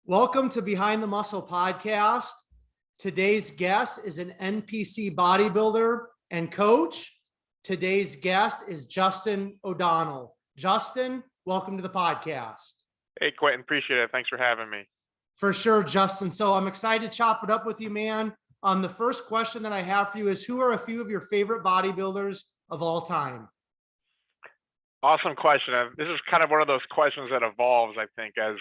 Welcome to Behind the Muscle podcast. Today's guest is an NPC bodybuilder and coach. Today's guest is Justin O'Donnell. Justin, welcome to the podcast. Hey, Quentin, appreciate it. Thanks for having me. For sure, Justin. So I'm excited to chop it up with you, man. The first question that I have for you is, who are a few of your favorite bodybuilders of all time? Awesome question. This is kind of one of those questions that evolves, I think, as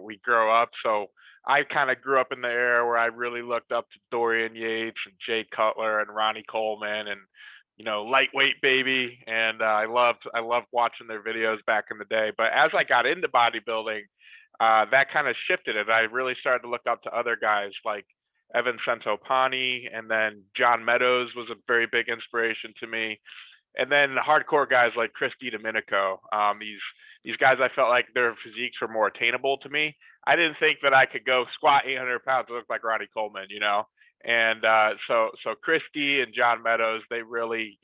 we grow up. So I kind of grew up in the era where I really looked up to Dorian Yates and Jay Cutler and Ronnie Coleman and, lightweight baby. And I loved watching their videos back in the day. But as I got into bodybuilding, that kind of shifted it. I really started to look up to other guys like Evan Centopani, and then John Meadows was a very big inspiration to me. And then hardcore guys like Chris DiDomenico. These guys, I felt like their physiques were more attainable to me. I didn't think that I could go squat 800 pounds to look like Ronnie Coleman, And so Chris D and John Meadows, they really,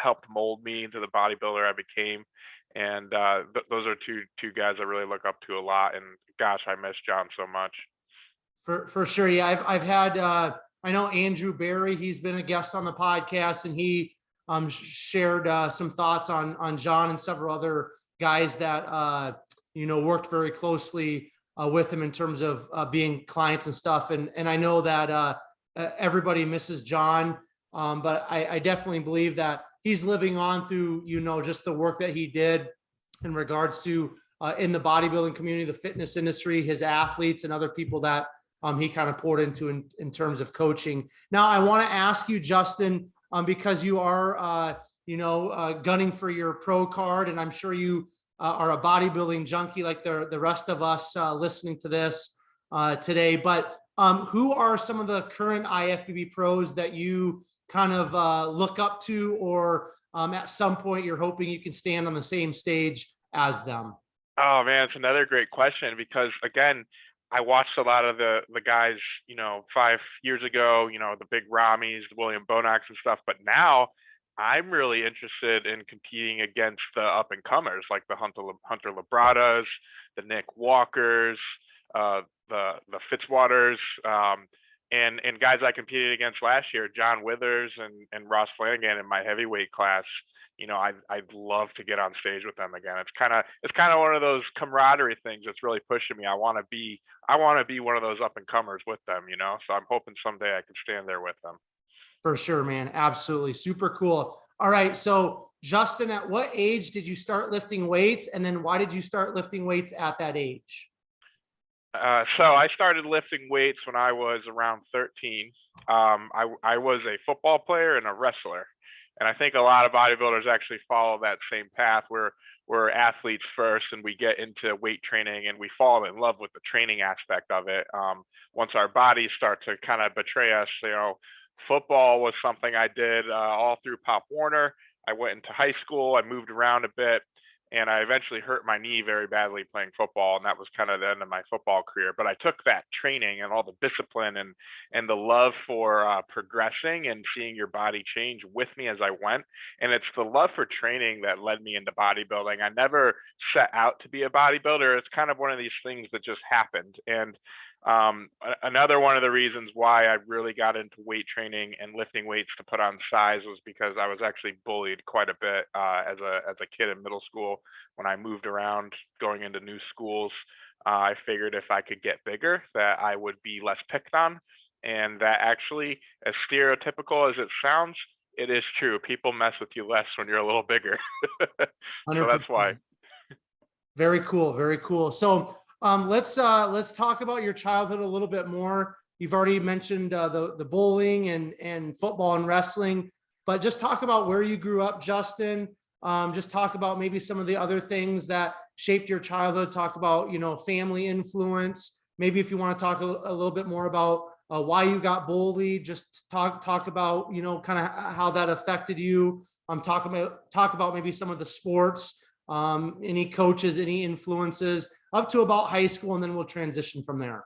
helped mold me into the bodybuilder I became. And those are two guys I really look up to a lot. And gosh, I miss John so much. For sure, yeah. I've had I know Andrew Barry. He's been a guest on the podcast, and he shared some thoughts on John and several other guys that worked very closely with him in terms of being clients and stuff. And I know that everybody misses John, but I definitely believe that he's living on through just the work that he did in regards to in the bodybuilding community, the fitness industry, his athletes, and other people that he kind of poured into in terms of coaching. Now, I want to ask you, Justin, because you are, gunning for your pro card, and I'm sure you are a bodybuilding junkie like the rest of us listening to this today. But who are some of the current IFBB pros that you kind of look up to, or at some point you're hoping you can stand on the same stage as them? Oh man, it's another great question because again, I watched a lot of the guys, 5 years ago, the big Ramis, the William Bonacks and stuff. But now I'm really interested in competing against the up and comers like the Hunter Labradas, the Nick Walkers, the Fitzwaters, and guys I competed against last year, John Withers and Ross Flanagan in my heavyweight class. I'd love to get on stage with them again. It's kind of one of those camaraderie things that's really pushing me. I want to be one of those up and comers with them, so I'm hoping someday I can stand there with them. For sure, man. Absolutely. Super cool. All right. So Justin, at what age did you start lifting weights? And then why did you start lifting weights at that age? So I started lifting weights when I was around 13. I was a football player and a wrestler. And I think a lot of bodybuilders actually follow that same path where we're athletes first and we get into weight training and we fall in love with the training aspect of it. Once our bodies start to kind of betray us, football was something I did all through Pop Warner. I went into high school, I moved around a bit, and I eventually hurt my knee very badly playing football. And that was kind of the end of my football career. But I took that training and all the discipline and the love for progressing and seeing your body change with me as I went. And it's the love for training that led me into bodybuilding. I never set out to be a bodybuilder. It's kind of one of these things that just happened. And another one of the reasons why I really got into weight training and lifting weights to put on size was because I was actually bullied quite a bit as a kid in middle school. When I moved around going into new schools, I figured if I could get bigger that I would be less picked on, and that actually, as stereotypical as it sounds, it is true. People mess with you less when you're a little bigger. So that's why. Very cool. Very cool. So let's talk about your childhood a little bit more. You've already mentioned the bowling and football and wrestling, but just talk about where you grew up, Justin. Just talk about maybe some of the other things that shaped your childhood. Talk about, family influence. Maybe if you want to talk a little bit more about why you got bullied, just talk about, kind of how that affected you. Talk about maybe some of the sports, any coaches, any influences up to about high school, and then we'll transition from there.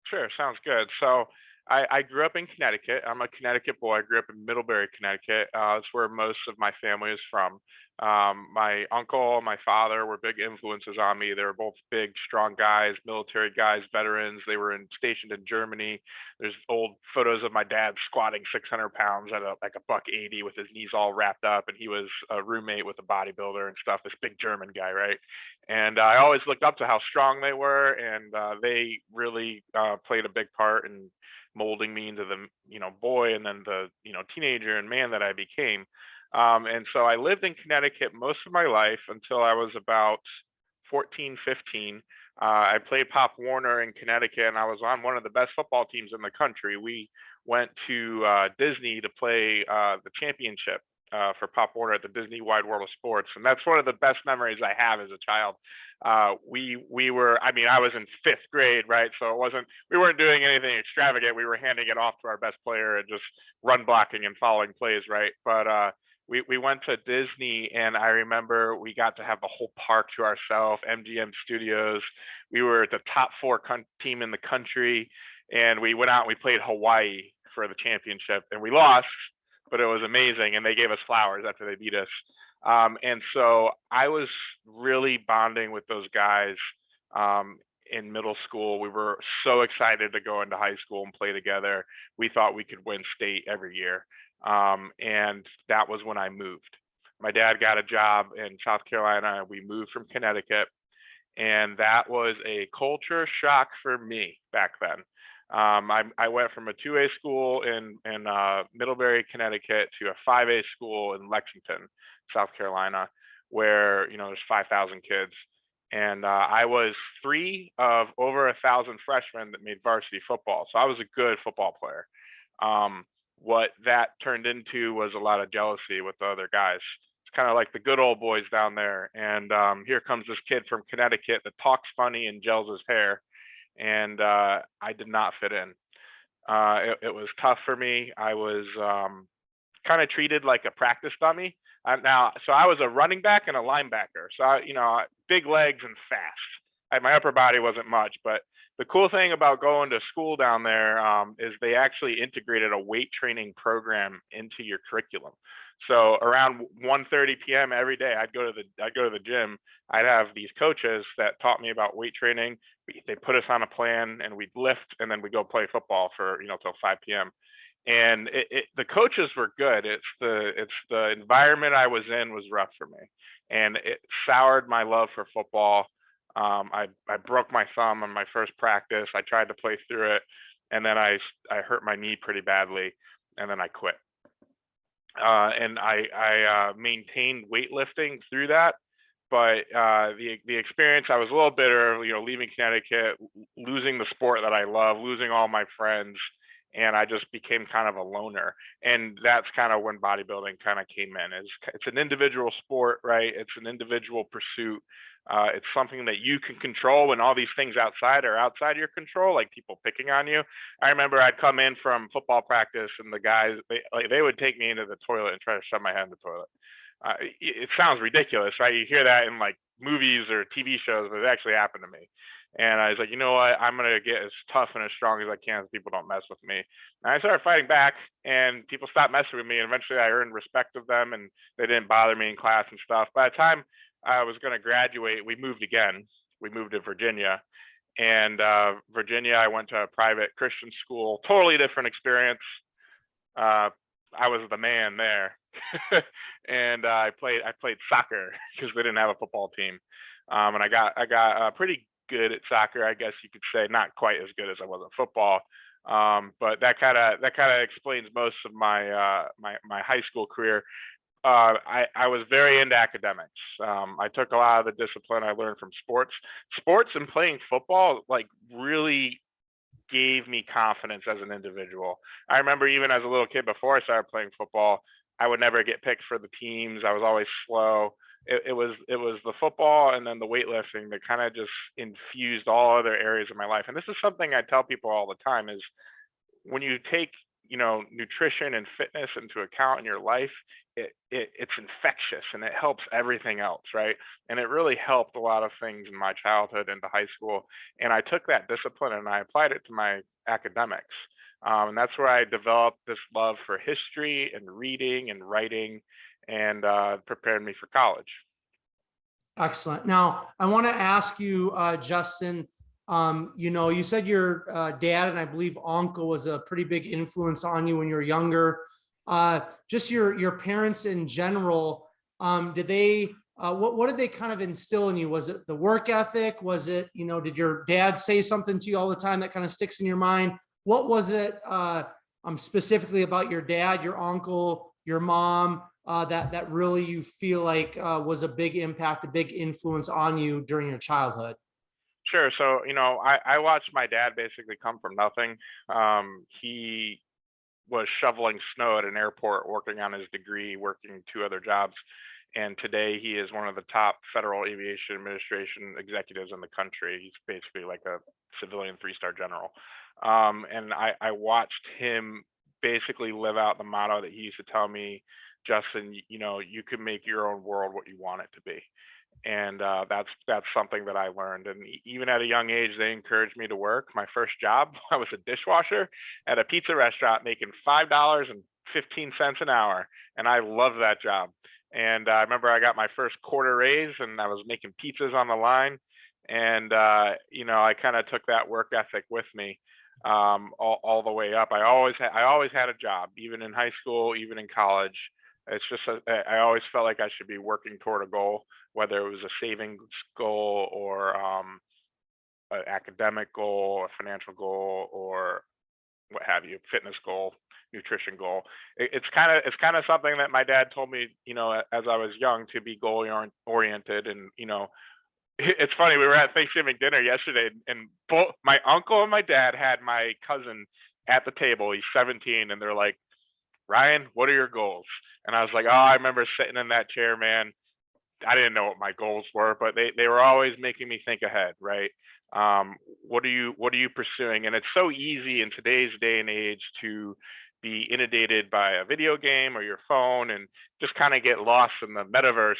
Sure, sounds good. So I grew up in Connecticut. I'm a Connecticut boy. I grew up in Middlebury, Connecticut. That's where most of my family is from. My uncle and my father were big influences on me. They were both big, strong guys, military guys, veterans. They were stationed in Germany. There's old photos of my dad squatting 600 pounds at like a buck 80 with his knees all wrapped up, and he was a roommate with a bodybuilder and stuff. This big German guy, right? And I always looked up to how strong they were, and they really played a big part in molding me into the boy and then the teenager and man that I became. And so I lived in Connecticut most of my life until I was about 14, 15. I played Pop Warner in Connecticut, and I was on one of the best football teams in the country. We went to Disney to play the championship for Pop Warner at the Disney Wide World of Sports, and that's one of the best memories I have as a child. We were, I mean, I was in 5th grade, right? So we weren't doing anything extravagant. We were handing it off to our best player and just run blocking and following plays, right? But we went to Disney, and I remember we got to have the whole park to ourselves, MGM Studios. We were the top 4 team in the country, and we went out and we played Hawaii for the championship, and we lost, but it was amazing, and they gave us flowers after they beat us. And so I was really bonding with those guys in middle school. We were so excited to go into high school and play together. We thought we could win state every year. And that was when I moved. My dad got a job in South Carolina. We moved from Connecticut, and that was a culture shock for me back then. I went from a 2A school in Middlebury, Connecticut, to a 5A school in Lexington, South Carolina, where there's 5,000 kids, and I was 3 of over 1,000 freshmen that made varsity football. So I was a good football player. What that turned into was a lot of jealousy with the other guys. It's kind of like the good old boys down there, and here comes this kid from Connecticut that talks funny and gels his hair, and I did not fit in. It was tough for me. I was kind of treated like a practice dummy. So I was a running back and a linebacker. So big legs and fast. My upper body wasn't much, but the cool thing about going to school down there is they actually integrated a weight training program into your curriculum. So around 1:30 p.m. every day, I'd go to the gym. I'd have these coaches that taught me about weight training. They put us on a plan, and we'd lift, and then we'd go play football for till 5 p.m. And the coaches were good. It's the environment I was in was rough for me, and it soured my love for football. I broke my thumb on my first practice. I tried to play through it, and then I hurt my knee pretty badly, and then I quit. And I maintained weightlifting through that, but the experience, I was a little bitter, leaving Connecticut, losing the sport that I love, losing all my friends, and I just became kind of a loner. And that's kind of when bodybuilding kind of came in. It's an individual sport, right? It's an individual pursuit. It's something that you can control when all these things outside are outside your control, like people picking on you. I remember I'd come in from football practice, and the guys, they would take me into the toilet and try to shove my head in the toilet. It sounds ridiculous, right? You hear that in like movies or TV shows, but it actually happened to me. And I was like, you know what? I'm going to get as tough and as strong as I can so people don't mess with me. And I started fighting back, and people stopped messing with me. And eventually I earned respect of them, and they didn't bother me in class and stuff. By the time I was going to graduate, we moved again. We moved to Virginia. And Virginia, I went to a private Christian school, totally different experience. I was the man there. And I played soccer because we didn't have a football team. And I got pretty good at soccer, I guess you could say. Not quite as good as I was at football, but that kind of explains most of my my high school career. I was very into academics. I took a lot of the discipline I learned from sports and playing football, like really gave me confidence as an individual. I remember even as a little kid, before I started playing football, I would never get picked for the teams. I was always slow. It was the football and then the weightlifting that kind of just infused all other areas of my life. And this is something I tell people all the time, is when you take nutrition and fitness into account in your life, it's infectious and it helps everything else, right? And it really helped a lot of things in my childhood into high school. And I took that discipline and I applied it to my academics. And that's where I developed this love for history and reading and writing, and prepared me for college. Excellent. Now, I want to ask you, Justin, you said your dad and I believe uncle was a pretty big influence on you when you were younger. Just your parents in general, did they, what did they kind of instill in you? Was it the work ethic? Was it, did your dad say something to you all the time that kind of sticks in your mind? What was it specifically about your dad, your uncle, your mom, that really you feel like was a big impact, a big influence on you during your childhood? Sure. So, I watched my dad basically come from nothing. He was shoveling snow at an airport, working on his degree, working 2 other jobs. And today he is one of the top Federal Aviation Administration executives in the country. He's basically like a civilian 3-star general. And I watched him basically live out the motto that he used to tell me, Justin, you can make your own world what you want it to be. And that's something that I learned. And even at a young age, they encouraged me to work. My first job, I was a dishwasher at a pizza restaurant, making $5.15 an hour, and I loved that job. And I remember I got my first quarter raise, and I was making pizzas on the line. And I kind of took that work ethic with me all the way up. I always had a job, even in high school, even in college. It's just I always felt like I should be working toward a goal, whether it was a savings goal or an academic goal, a financial goal, or what have you, fitness goal, nutrition goal. It's kind of something that my dad told me, as I was young, to be goal oriented. And it's funny, we were at Thanksgiving dinner yesterday, and both my uncle and my dad had my cousin at the table. He's 17, and they're like, Ryan, what are your goals? And I was like, oh, I remember sitting in that chair, man. I didn't know what my goals were, but they were always making me think ahead, right? What are you pursuing? And it's so easy in today's day and age to be inundated by a video game or your phone and just kind of get lost in the metaverse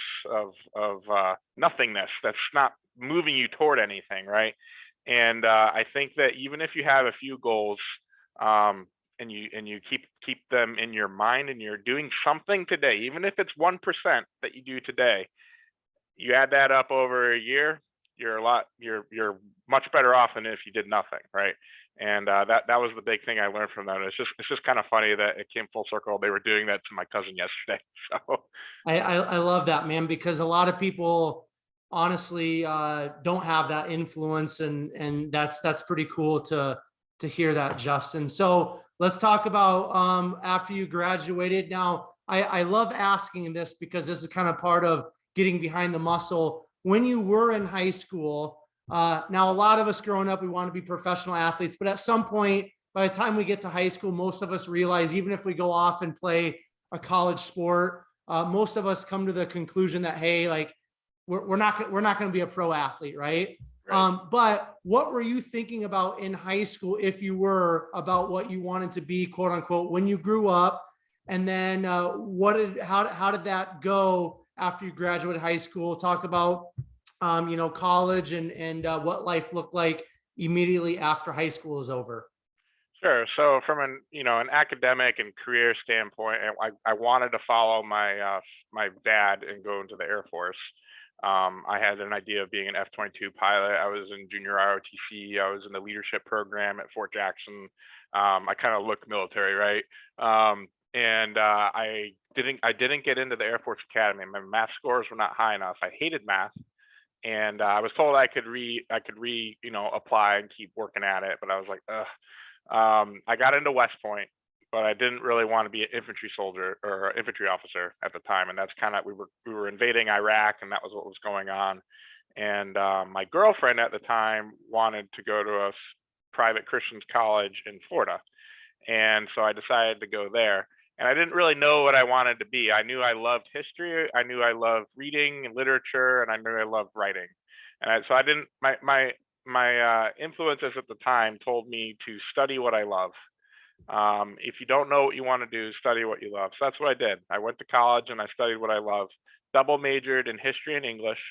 of nothingness that's not moving you toward anything, right? And I think that even if you have a few goals, and you keep them in your mind, and you're doing something today, even if it's 1% that you do today, you add that up over a year, you're much better off than if you did nothing, right? And that was the big thing I learned from them. It's just kind of funny that it came full circle. They were doing that to my cousin yesterday. So I love that, man, because a lot of people honestly don't have that influence, and that's pretty cool to hear that, Justin. So let's talk about after you graduated. Now, I love asking this because this is kind of part of getting behind the muscle. When you were in high school, now a lot of us growing up, we want to be professional athletes, but at some point, by the time we get to high school, most of us realize, even if we go off and play a college sport, most of us come to the conclusion that, hey, like we're not going to be a pro athlete, right? right. But what were you thinking about in high school, if you were, about what you wanted to be, quote unquote, when you grew up? And then how did that go after you graduated high school? Talk about college and what life looked like immediately after high school is over. Sure. So from an academic and career standpoint, I wanted to follow my dad and go into the Air Force. I had an idea of being an F-22 pilot. I was in junior ROTC. I was in the leadership program at Fort Jackson. I kind of look military, right? And I didn't get into the Air Force Academy. My math scores were not high enough. I hated math, and I was told I could apply and keep working at it, but I was like, ugh. I got into West Point, but I didn't really want to be an infantry soldier or infantry officer at the time. And that's kind of, we were invading Iraq, and that was what was going on. And my girlfriend at the time wanted to go to a private Christian college in Florida. And so I decided to go there. And I didn't really know what I wanted to be. I knew I loved history. I knew I loved reading and literature, and I knew I loved writing. And so I didn't, my influences at the time told me to study what I love. If you don't know what you want to do, study what you love. So that's what I did. I went to college and I studied what I love. Double majored in history and English.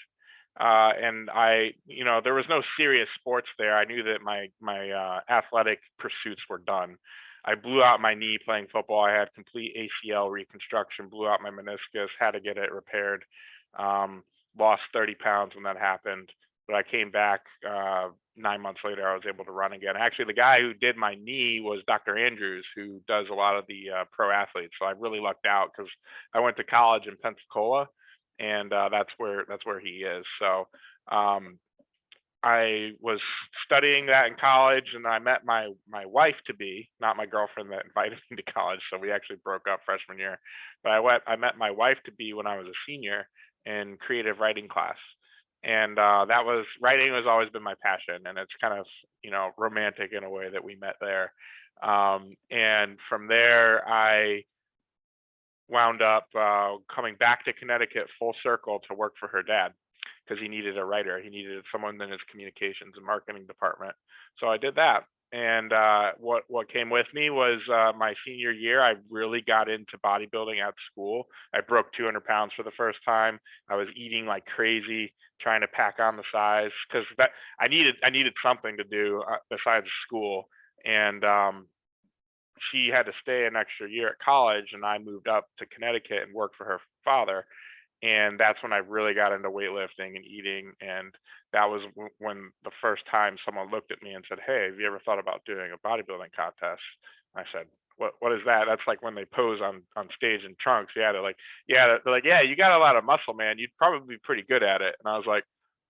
And there was no serious sports there. I knew that my athletic pursuits were done. I blew out my knee playing football. I had complete ACL reconstruction, blew out my meniscus, had to get it repaired. Lost 30 pounds when that happened, but I came back 9 months later. I was able to run again. Actually, the guy who did my knee was Dr. Andrews, who does a lot of the pro athletes. So I really lucked out because I went to college in Pensacola, and that's where he is. So I was studying that in college, and I met my wife to be, not my girlfriend that invited me to college. So we actually broke up freshman year. But I met my wife to be when I was a senior in creative writing class, and writing has always been my passion, and it's kind of romantic in a way that we met there. And from there, I wound up coming back to Connecticut full circle to work for her dad, because he needed a writer. He needed someone in his communications and marketing department. So I did that. And what came with me was my senior year, I really got into bodybuilding at school. I broke 200 pounds for the first time. I was eating like crazy, trying to pack on the size, because I needed something to do besides school. And she had to stay an extra year at college, and I moved up to Connecticut and worked for her father. And that's when I really got into weightlifting and eating. And that was when the first time someone looked at me and said, "Hey, have you ever thought about doing a bodybuilding contest?" I said, what is that? That's like when they pose on stage in trunks. Yeah, they're like, yeah, you got a lot of muscle, man. You'd probably be pretty good at it. And I was like,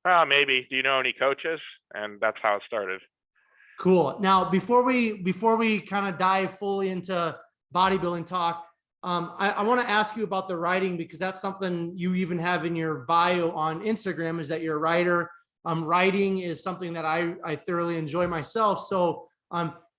oh, maybe. Do you know any coaches? And that's how it started. Cool. Now, before we kind of dive fully into bodybuilding talk, I want to ask you about the writing, because that's something you even have in your bio on Instagram, is that you're a writer. Writing is something that I thoroughly enjoy myself. So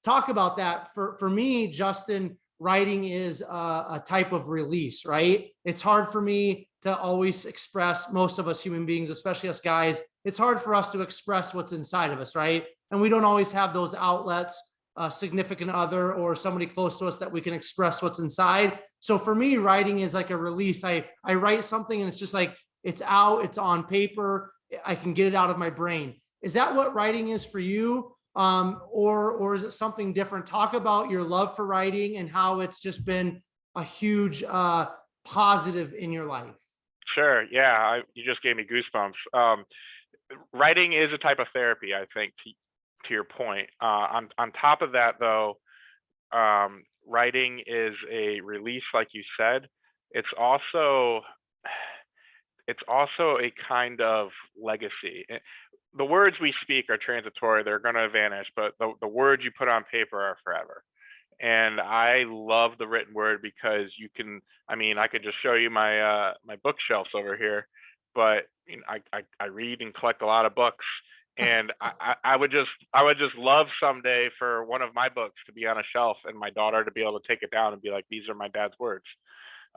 talk about that. For me, Justin, writing is a type of release, right? It's hard for me to always express, most of us human beings, especially us guys, it's hard for us to express what's inside of us, right? And we don't always have those outlets, a significant other or somebody close to us that we can express what's inside. So for me, writing is like a release. I write something and it's just like, it's out, it's on paper, I can get it out of my brain. Is that what writing is for you? Or is it something different? Talk about your love for writing and how it's just been a huge positive in your life. Sure. Yeah. You just gave me goosebumps. Writing is a type of therapy, I think, to your point. On top of that, though, writing is a release, like you said. It's also a kind of legacy. The words we speak are transitory; they're going to vanish. But the words you put on paper are forever. And I love the written word because you can. I mean, I could just show you my my bookshelves over here, but I read and collect a lot of books. And I would just love someday for one of my books to be on a shelf and my daughter to be able to take it down and be like, these are my dad's words.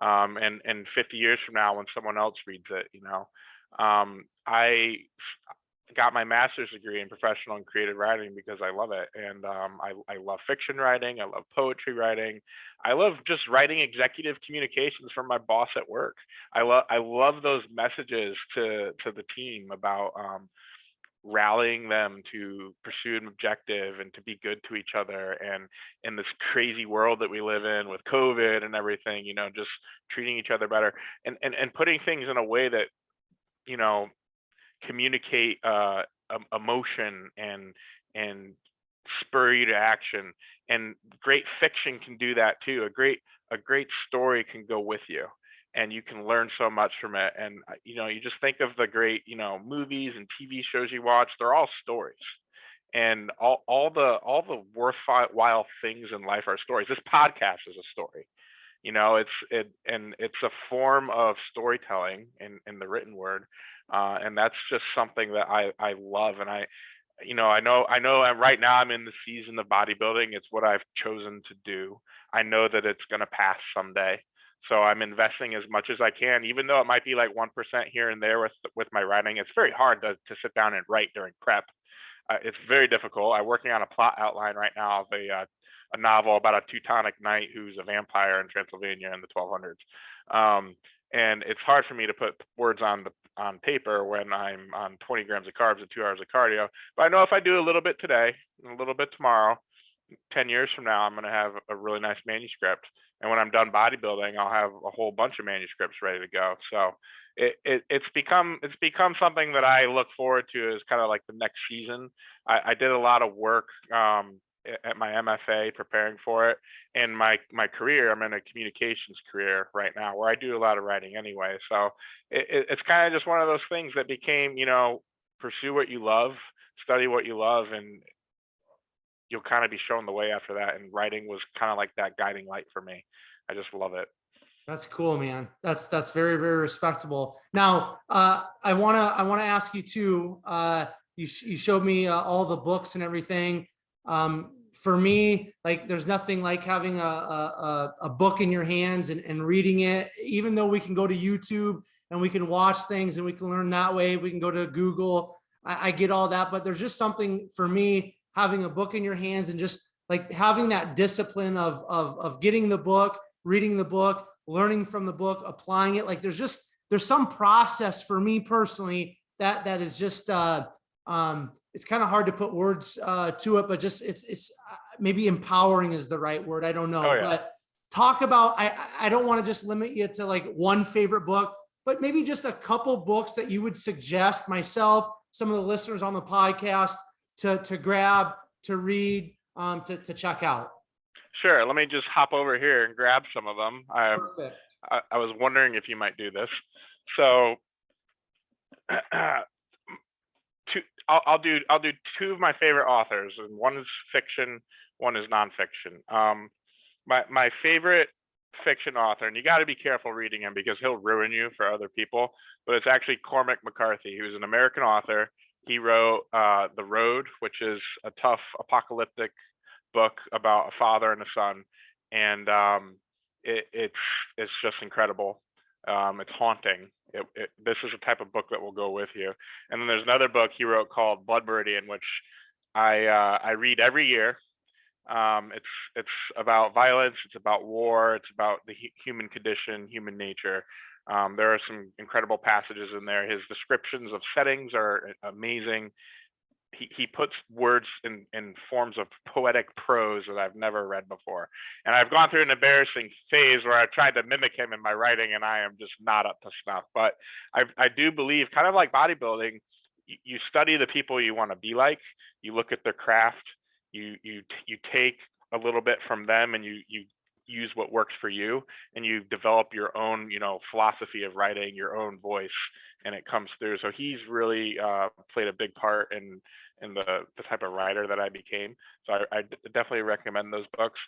And 50 years from now, when someone else reads it, I got my master's degree in professional and creative writing because I love it. And I love fiction writing. I love poetry writing. I love just writing executive communications from my boss at work. I love those messages to the team about rallying them to pursue an objective and to be good to each other. And in this crazy world that we live in with COVID and everything, just treating each other better and putting things in a way that, communicate emotion and spur you to action. And great fiction can do that too. A great story can go with you, and you can learn so much from it. And you just think of the great movies and TV shows you watch. They're all stories, and all the worthwhile things in life are stories. This podcast is a story. It's a form of storytelling in the written word, and that's just something that I love. And I know right now I'm in the season of bodybuilding. It's what I've chosen to do. I know that it's going to pass someday. So I'm investing as much as I can, even though it might be like 1% here and there with my writing. It's very hard to sit down and write during prep. It's very difficult. I'm working on a plot outline right now of a novel about a Teutonic knight who's a vampire in Transylvania in the 1200s. And it's hard for me to put words on paper when I'm on 20 grams of carbs and 2 hours of cardio. But I know if I do a little bit today and a little bit tomorrow, 10 years from now, I'm going to have a really nice manuscript. And when I'm done bodybuilding, I'll have a whole bunch of manuscripts ready to go. So it's become something that I look forward to as kind of like the next season. I did a lot of work at my MFA preparing for it. And my career, I'm in a communications career right now where I do a lot of writing anyway. So it's kind of just one of those things that became, pursue what you love, study what you love, and you'll kind of be shown the way after that. And writing was kind of like that guiding light for me. I just love it. That's cool, man. That's very, very respectable. Now, I wanna ask you too. You showed me all the books and everything. For me, like, there's nothing like having a book in your hands and reading it. Even though we can go to YouTube and we can watch things and we can learn that way, we can go to Google. I get all that, but there's just something for me having a book in your hands and just like having that discipline of getting the book, reading the book, learning from the book, applying it. Like there's some process for me personally that is just it's kind of hard to put words to it, but just it's maybe empowering is the right word. I don't know. Oh, yeah. But talk about, I don't want to just limit you to like one favorite book, but maybe just a couple books that you would suggest myself, some of the listeners on the podcast to grab, to read, to check out. Sure. Let me just hop over here and grab some of them. Perfect. I was wondering if you might do this. So I'll do two of my favorite authors, and one is fiction, one is nonfiction. My favorite fiction author, and you got to be careful reading him because he'll ruin you for other people, but it's actually Cormac McCarthy. He was an American author. He wrote The Road, which is a tough apocalyptic book about a father and a son, and it's just incredible. It's haunting. This is a type of book that will go with you. And then there's another book he wrote called Blood Meridian, which I read every year. It's about violence, it's about war, it's about the human condition, human nature. There are some incredible passages in there. His descriptions of settings are amazing. He puts words in forms of poetic prose that I've never read before. And I've gone through an embarrassing phase where I've tried to mimic him in my writing, and I am just not up to snuff. But I do believe, kind of like bodybuilding, you study the people you want to be like, you look at their craft, you take a little bit from them, and you use what works for you, and you develop your own, philosophy of writing, your own voice, and it comes through. So he's really played a big part in the type of writer that I became. So I definitely recommend those books.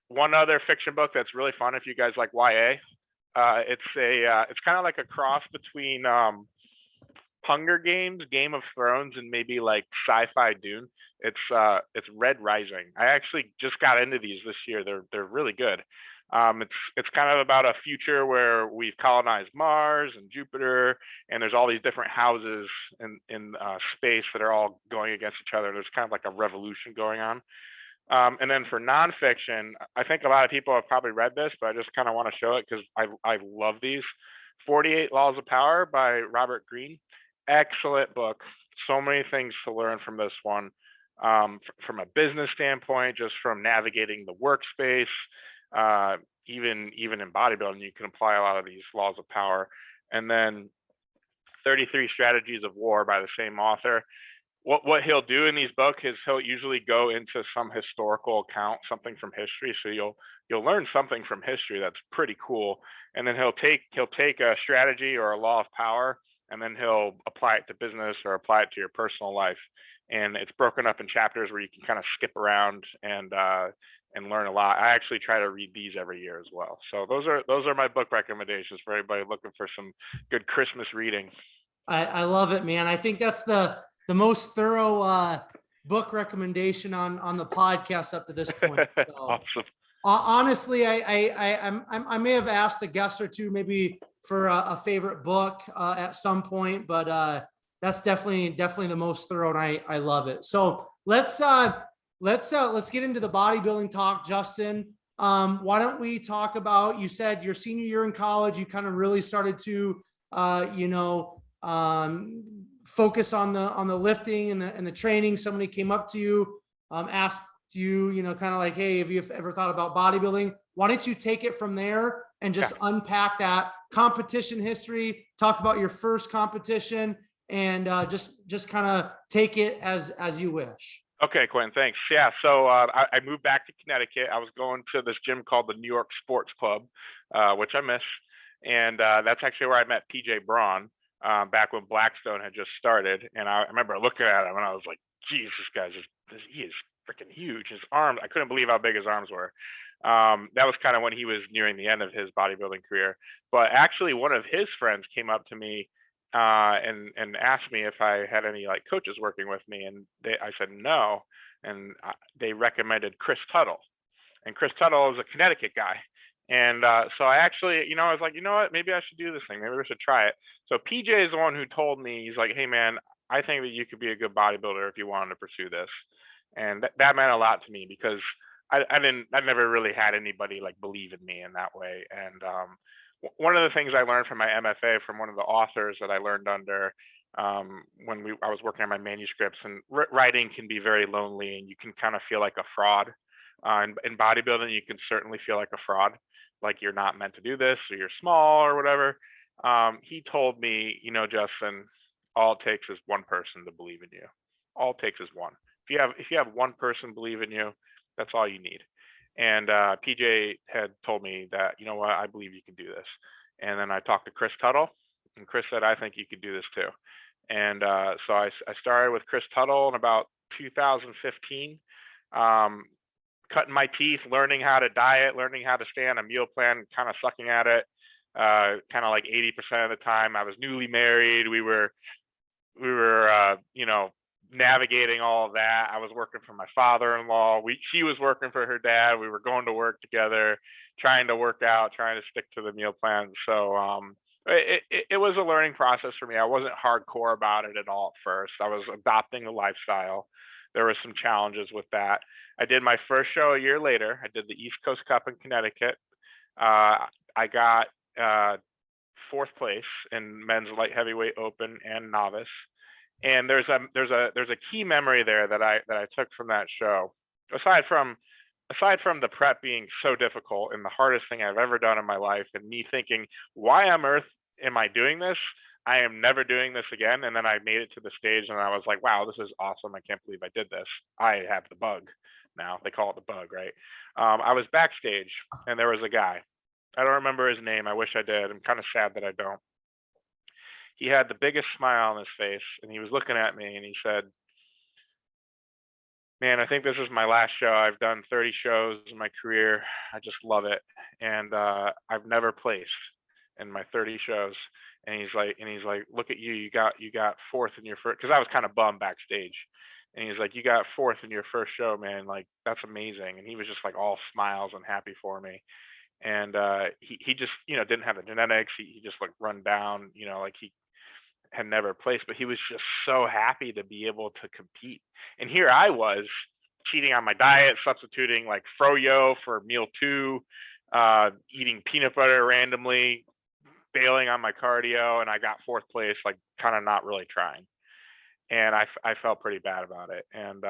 One other fiction book that's really fun if you guys like YA. It's kind of like a cross between Hunger Games, Game of Thrones, and maybe like sci-fi Dune. It's Red Rising. I actually just got into these this year. They're really good. It's kind of about a future where we've colonized Mars and Jupiter, and there's all these different houses in space that are all going against each other. There's kind of like a revolution going on. And then for nonfiction, I think a lot of people have probably read this, but I just kind of want to show it because I love these. 48 Laws of Power by Robert Greene. Excellent book. So many things to learn from this one. From a business standpoint, just from navigating the workspace, even in bodybuilding, you can apply a lot of these laws of power. And then 33 Strategies of War by the same author. What he'll do in these books is he'll usually go into some historical account, something from history. So you'll learn something from history that's pretty cool. And then he'll take a strategy or a law of power, and then he'll apply it to business or apply it to your personal life. And it's broken up in chapters where you can kind of skip around and learn a lot. I actually try to read these every year as well. So those are my book recommendations for everybody looking for some good Christmas reading. I love it, man. I think that's the most thorough book recommendation on the podcast up to this point. So, awesome. Honestly, I may have asked a guest or two maybe for a favorite book at some point, but that's definitely the most thorough, and I love it. So let's get into the bodybuilding talk, Justin. Why don't we talk about, you said your senior year in college, you kind of really started to focus on the lifting and the training. Somebody came up to you, asked you, you know, kind of like, hey, have you ever thought about bodybuilding? Why don't you take it from there and just unpack that competition history, talk about your first competition, and just kind of take it as you wish. Okay, Quentin, thanks. Yeah, so I moved back to Connecticut. I was going to this gym called the New York Sports Club, which I miss. And that's actually where I met PJ Braun back when Blackstone had just started. And I remember looking at him and I was like, geez, this guy's he is freaking huge. His arms, I couldn't believe how big his arms were. That was kind of when he was nearing the end of his bodybuilding career. But actually, one of his friends came up to me and asked me if I had any like coaches working with me, and I said no, and they recommended Chris Tuttle, and Chris Tuttle is a Connecticut guy, and so I actually, you know, I was like, you know what, maybe I should do this thing, maybe we should try it. So PJ is the one who told me, he's like, hey man, I think that you could be a good bodybuilder if you wanted to pursue this, and that meant a lot to me because I never really had anybody like believe in me in that way, and one of the things I learned from my MFA from one of the authors that I learned under when I was working on my manuscripts, and writing can be very lonely and you can kind of feel like a fraud. In bodybuilding, you can certainly feel like a fraud, like you're not meant to do this or you're small or whatever. He told me, you know, Justin, all it takes is one person to believe in you. All it takes is one. If you have one person believe in you, that's all you need. And PJ had told me that, you know what, I believe you can do this. And then I talked to Chris Tuttle, and Chris said, I think you could do this too. And so I started with Chris Tuttle in about 2015, cutting my teeth, learning how to diet, learning how to stay on a meal plan, kind of sucking at it, kind of like 80% of the time. I was newly married. We were you know, navigating all of that. I was working for my father-in-law. She was working for her dad. We were going to work together, trying to work out, trying to stick to the meal plan. So it was a learning process for me. I wasn't hardcore about it at all at first. I was adopting the lifestyle. There were some challenges with that. I did my first show a year later. I did the East Coast Cup in Connecticut. I got fourth place in men's light heavyweight open and novice. And there's a key memory there that I took from that show. Aside from the prep being so difficult and the hardest thing I've ever done in my life, and me thinking, why on earth am I doing this? I am never doing this again. And then I made it to the stage and I was like, wow, this is awesome. I can't believe I did this. I have the bug now. They call it the bug, right? I was backstage and there was a guy. I don't remember his name. I wish I did. I'm kind of sad that I don't. He had the biggest smile on his face and he was looking at me and he said, man, I think this is my last show. I've done 30 shows in my career. I just love it. And I've never placed in my 30 shows. And he's like, look at you. You got fourth in your first, because I was kind of bummed backstage. And he's like, you got fourth in your first show, man. Like, that's amazing. And he was just like all smiles and happy for me. And he just, you know, didn't have the genetics. He just like run down, you know, like he had never placed, but he was just so happy to be able to compete. And here I was cheating on my diet, substituting like froyo for meal 2, eating peanut butter randomly, bailing on my cardio, and I got fourth place, like kind of not really trying. And I felt pretty bad about it. And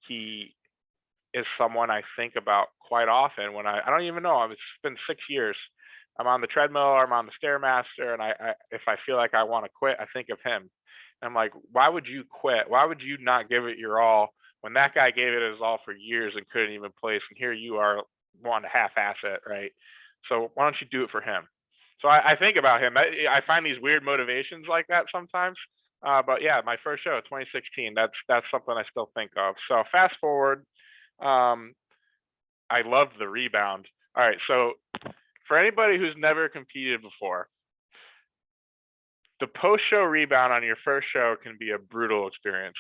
he is someone I think about quite often when I don't even know. It's been 6 years. I'm on the treadmill or I'm on the Stairmaster, and I if I feel like I want to quit, I think of him. And I'm like, why would you quit? Why would you not give it your all when that guy gave it his all for years and couldn't even place? And here you are wanting to half-ass it, right? So why don't you do it for him? So I think about him. I find these weird motivations like that sometimes. But yeah, my first show, 2016, that's something I still think of. So fast forward, I love the rebound. All right, so for anybody who's never competed before, the post-show rebound on your first show can be a brutal experience.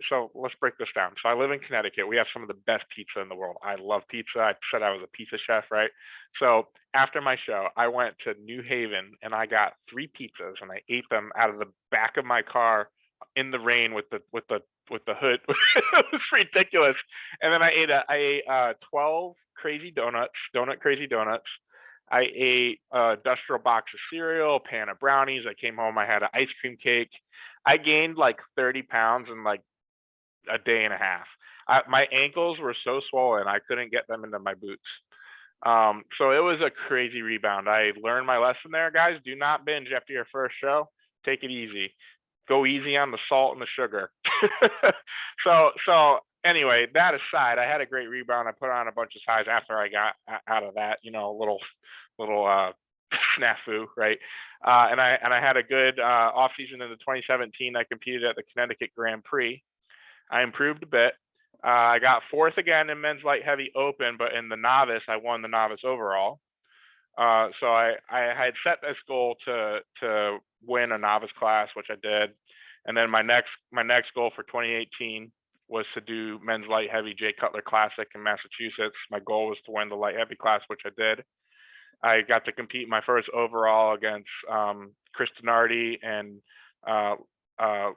So let's break this down. So I live in Connecticut. We have some of the best pizza in the world. I love pizza. I said I was a pizza chef, right? So after my show, I went to New Haven and I got 3 pizzas and I ate them out of the back of my car in the rain with the hood. It was ridiculous. And then I ate 12 crazy donuts, crazy donuts. I ate a industrial box of cereal, a pan of brownies. I came home, I had an ice cream cake. I gained like 30 pounds in like a day and a half. My ankles were so swollen, I couldn't get them into my boots. So it was a crazy rebound. I learned my lesson there, guys. Do not binge after your first show. Take it easy. Go easy on the salt and the sugar. So anyway, that aside, I had a great rebound. I put on a bunch of size after I got out of that, little snafu, right? And I had a good off season in the 2017. I competed at the Connecticut Grand Prix. I improved a bit. I got 4th again in men's light heavy open, but in the novice, I won the novice overall. So I had set this goal to win a novice class, which I did. And then my next goal for 2018 was to do men's light heavy Jay Cutler Classic in Massachusetts. My goal was to win the light heavy class, which I did. I got to compete my first overall against Chris Denardi and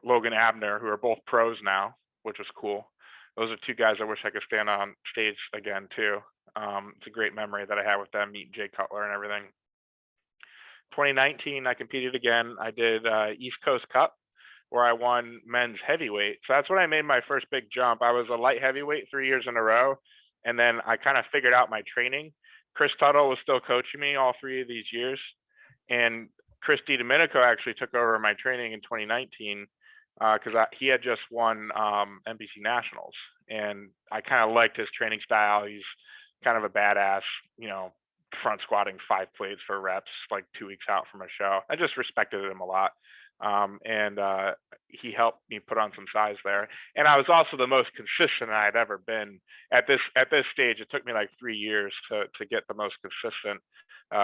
Logan Abner, who are both pros now, which was cool. Those are 2 guys I wish I could stand on stage again too. It's a great memory that I had with them, meeting Jay Cutler and everything. 2019, I competed again. I did East Coast Cup, where I won men's heavyweight. So that's when I made my first big jump. I was a light heavyweight 3 years in a row, and then I kind of figured out my training. Chris Tuttle was still coaching me all 3 of these years, and Chris DiDomenico actually took over my training in 2019 because he had just won NPC Nationals, and I kind of liked his training style. He's kind of a badass, front squatting 5 plates for reps like 2 weeks out from a show. I just respected him a lot. And he helped me put on some size there. And I was also the most consistent I had ever been at this stage. It took me like 3 years to get the most consistent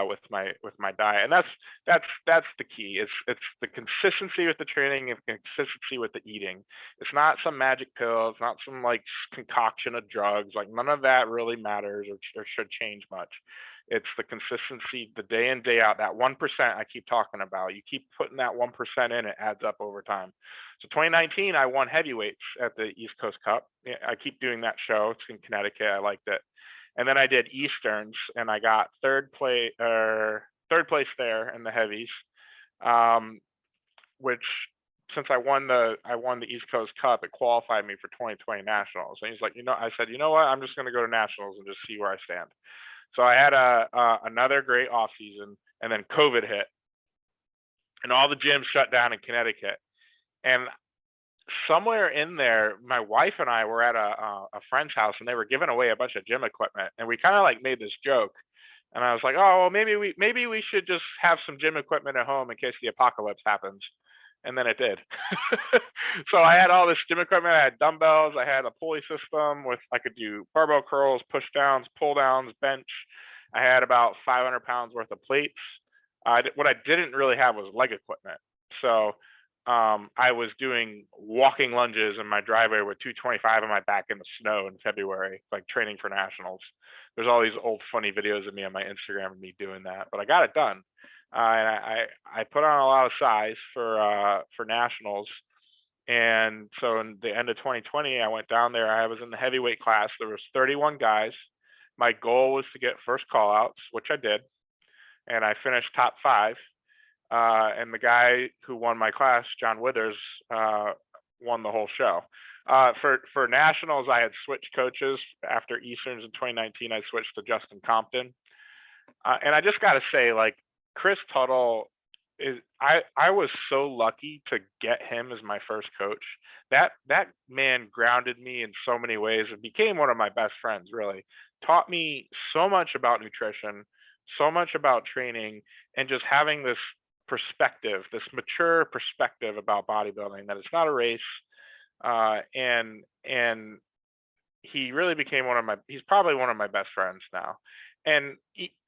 with my diet. And that's the key. It's the consistency with the training and consistency with the eating. It's not some magic pill. It's not some like concoction of drugs. Like none of that really matters or should change much. It's the consistency, the day in, day out, that 1% I keep talking about. You keep putting that 1% in, it adds up over time. So 2019, I won heavyweights at the East Coast Cup. I keep doing that show. It's in Connecticut. I liked it. And then I did Easterns, and I got third place there in the heavies, which since I won the East Coast Cup, it qualified me for 2020 Nationals. And he's like, I said, you know what? I'm just going to go to Nationals and just see where I stand. So I had another great off season, and then COVID hit, and all the gyms shut down in Connecticut. And somewhere in there, my wife and I were at a friend's house, and they were giving away a bunch of gym equipment, and we kind of like made this joke. And I was like, oh, well, maybe we should just have some gym equipment at home in case the apocalypse happens. And then it did. So I had all this gym equipment. I had dumbbells. I had a pulley system I could do barbell curls, push downs, pull downs, bench. I had about 500 pounds worth of plates. What I didn't really have was leg equipment. So I was doing walking lunges in my driveway with 225 on my back in the snow in February, like training for nationals. There's all these old funny videos of me on my Instagram of me doing that, but I got it done. And I put on a lot of size for nationals. And so in the end of 2020, I went down there. I was in the heavyweight class. There was 31 guys. My goal was to get first call outs, which I did. And I finished top 5. And the guy who won my class, John Withers, won the whole show. For nationals, I had switched coaches. After Easterns in 2019, I switched to Justin Compton. And I just got to say, like, Chris Tuttle I was so lucky to get him as my first coach. That man grounded me in so many ways and became one of my best friends, really. Taught me so much about nutrition, so much about training, and just having this perspective, this mature perspective about bodybuilding, that it's not a race. And he really became he's probably one of my best friends now. And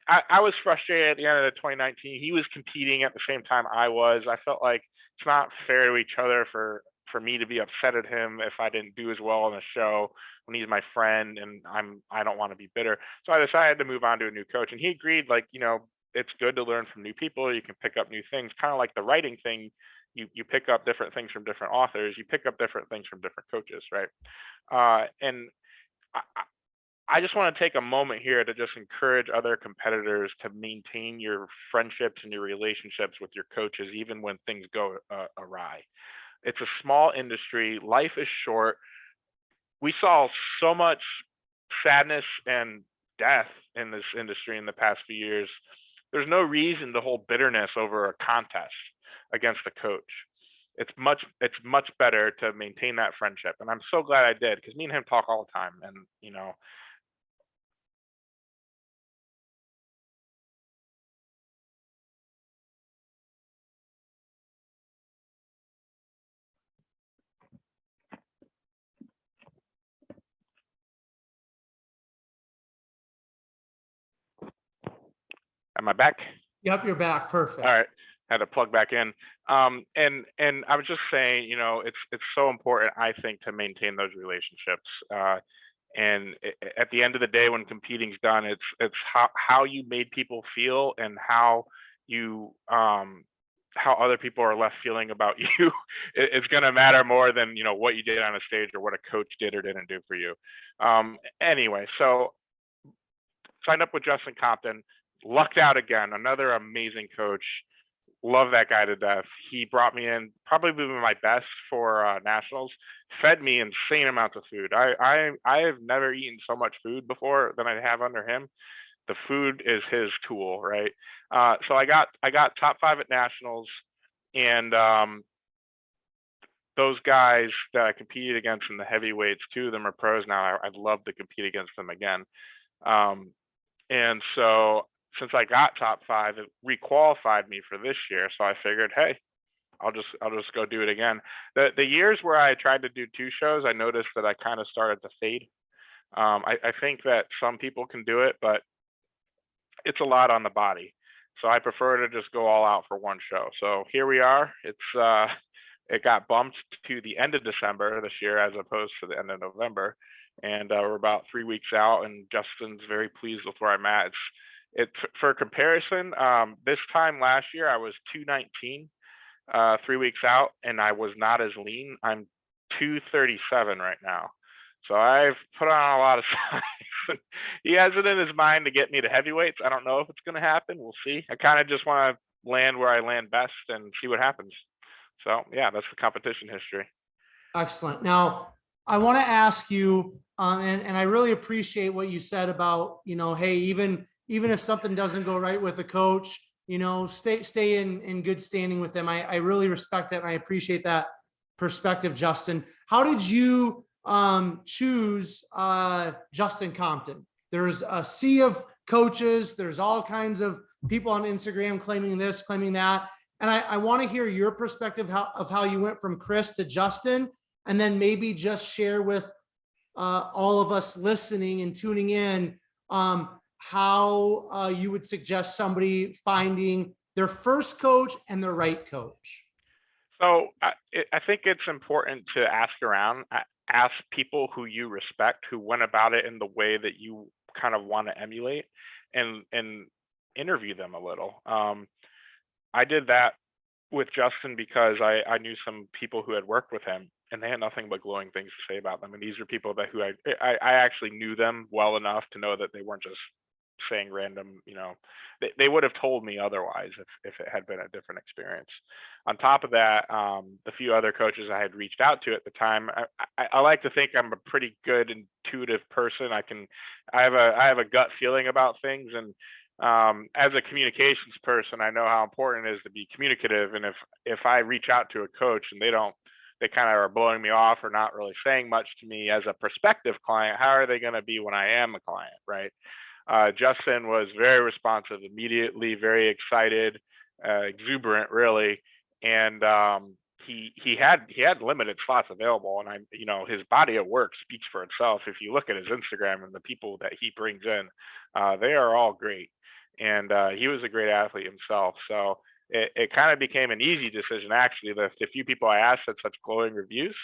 I was frustrated at the end of 2019. He was competing at the same time I was. I felt like it's not fair to each other for me to be upset at him if I didn't do as well on the show when he's my friend, and I don't want to be bitter. So I decided to move on to a new coach, and he agreed, like, it's good to learn from new people. You can pick up new things, kind of like the writing thing. You pick up different things from different authors. You pick up different things from different coaches, right? And I just want to take a moment here to just encourage other competitors to maintain your friendships and your relationships with your coaches, even when things go awry. It's a small industry. Life is short. we saw so much sadness and death in this industry in the past few years. There's no reason to hold bitterness over a contest against a coach. It's much better to maintain that friendship. And I'm so glad I did, because me and him talk all the time. And, you know, am I back? Yep, you're back. Perfect. All right. Had to plug back in. And I was just saying, you know, it's so important, I think, to maintain those relationships. And at the end of the day, when competing's done, it's how you made people feel, and how you how other people are left feeling about you. It's going to matter more than, you know, what you did on a stage or what a coach did or didn't do for you. Anyway, so signed up with Justin Compton. Lucked out again. Another amazing coach. Love that guy to death. He brought me in, probably my best for nationals. Fed me insane amounts of food. I have never eaten so much food before than I have under him. The food is his tool, right? So I got top 5 at nationals, and those guys that I competed against in the heavyweights, 2 of them are pros now. I'd love to compete against them again. And so since I got top 5, it requalified me for this year. So I figured, hey, I'll just go do it again. The years where I tried to do 2 shows, I noticed that I kind of started to fade. I think that some people can do it, but it's a lot on the body. So I prefer to just go all out for 1 show. So here we are. It got bumped to the end of December this year as opposed to the end of November. And we're about 3 weeks out, and Justin's very pleased with where I'm at. It's for comparison, this time last year I was 219 3 weeks out, and I was not as lean. I'm 237 right now. So I've put on a lot of size. He has it in his mind to get me to heavyweights. I don't know if it's going to happen. We'll see. I kind of just want to land where I land best and see what happens. So yeah, that's the competition history. Excellent. Now, I want to ask you, and I really appreciate what you said about, you know, hey, even if something doesn't go right with a coach, you know, stay in good standing with them. I really respect that, and I appreciate that perspective, Justin. How did you choose Justin Compton? There's a sea of coaches. There's all kinds of people on Instagram claiming this, claiming that. And I want to hear your perspective of how you went from Chris to Justin, and then maybe just share with all of us listening and tuning in how you would suggest somebody finding their first coach and the right coach. So I think it's important to ask around, ask people who you respect, who went about it in the way that you kind of want to emulate, and interview them a little. I did that with Justin because I knew some people who had worked with him, and they had nothing but glowing things to say about them. And these are people that I actually knew them well enough to know that they weren't just saying random, you know, they would have told me otherwise if it had been a different experience. On top of that, the few other coaches I had reached out to at the time, I like to think I'm a pretty good intuitive person. I have a gut feeling about things, and as a communications person, I know how important it is to be communicative. And if I reach out to a coach and they kind of are blowing me off or not really saying much to me as a prospective client, how are they going to be when I am a client, right? Justin was very responsive immediately, very excited, exuberant, really, and he had limited slots available. And you know, his body of work speaks for itself. If you look at his Instagram and the people that he brings in, they are all great, and he was a great athlete himself. So it kind of became an easy decision, actually. The few people I asked had such glowing reviews.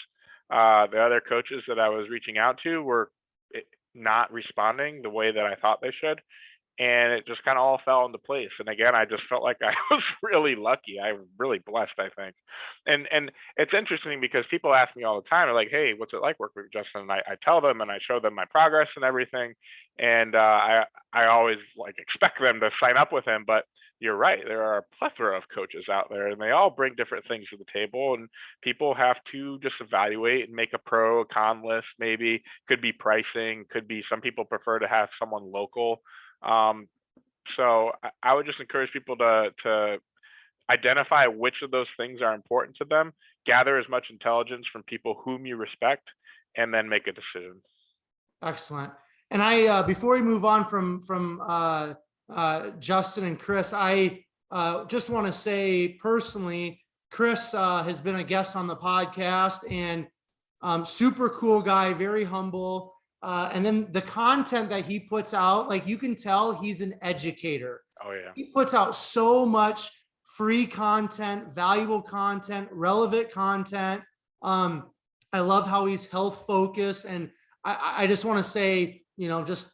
The other coaches that I was reaching out to were not responding the way that I thought they should. And it just kind of all fell into place. And again, I just felt like I was really lucky. I was really blessed, I think. And it's interesting because people ask me all the time, they're like, hey, what's it like working with Justin? And I tell them, and I show them my progress and everything. And I always like expect them to sign up with him. But you're right. There are a plethora of coaches out there, and they all bring different things to the table, and people have to just evaluate and make a pro, a con list. Maybe could be pricing, could be some people prefer to have someone local. So I would just encourage people to identify which of those things are important to them, gather as much intelligence from people whom you respect, and then make a decision. Excellent. And I, before we move on from Justin and Chris, I just want to say personally, Chris has been a guest on the podcast, and super cool guy, very humble. And then the content that he puts out, like you can tell he's an educator. Oh yeah. He puts out so much free content, valuable content, relevant content. I love how he's health focused. And I just want to say, just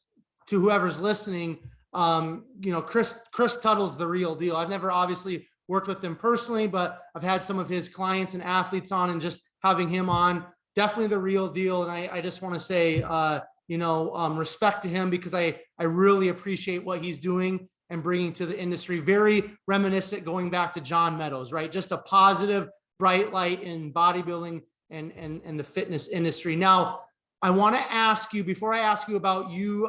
to whoever's listening, Chris Tuttle's the real deal. I've never obviously worked with him personally, but I've had some of his clients and athletes on, and just having him on, definitely the real deal. And I just want to say, respect to him, because I really appreciate what he's doing and bringing to the industry. Very reminiscent, going back to John Meadows, right? Just a positive, bright light in bodybuilding and the fitness industry. Now, I want to ask you, before I ask you about you,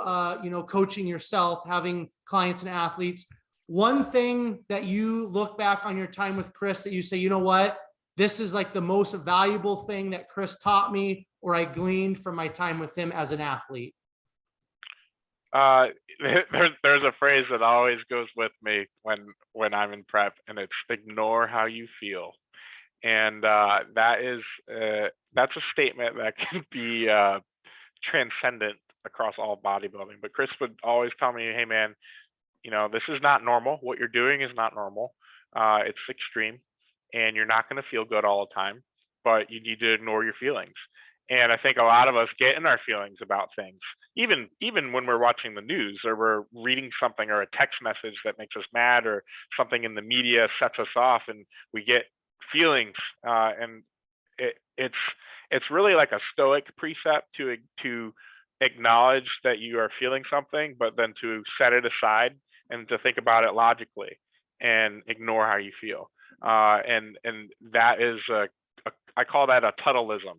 coaching yourself, having clients and athletes, one thing that you look back on your time with Chris that you say, you know what, this is like the most valuable thing that Chris taught me, or I gleaned from my time with him as an athlete? There's a phrase that always goes with me when I'm in prep, and it's ignore how you feel. And that's a statement that can be transcendent across all bodybuilding. But Chris would always tell me, hey man, this is not normal. What you're doing is not normal. It's extreme, and you're not going to feel good all the time, but you need to ignore your feelings. And I think a lot of us get in our feelings about things, even when we're watching the news, or we're reading something, or a text message that makes us mad, or something in the media sets us off, and we get feelings. And it's really like a stoic precept to acknowledge that you are feeling something, but then to set it aside and to think about it logically and ignore how you feel. And that is I call that a Tuttleism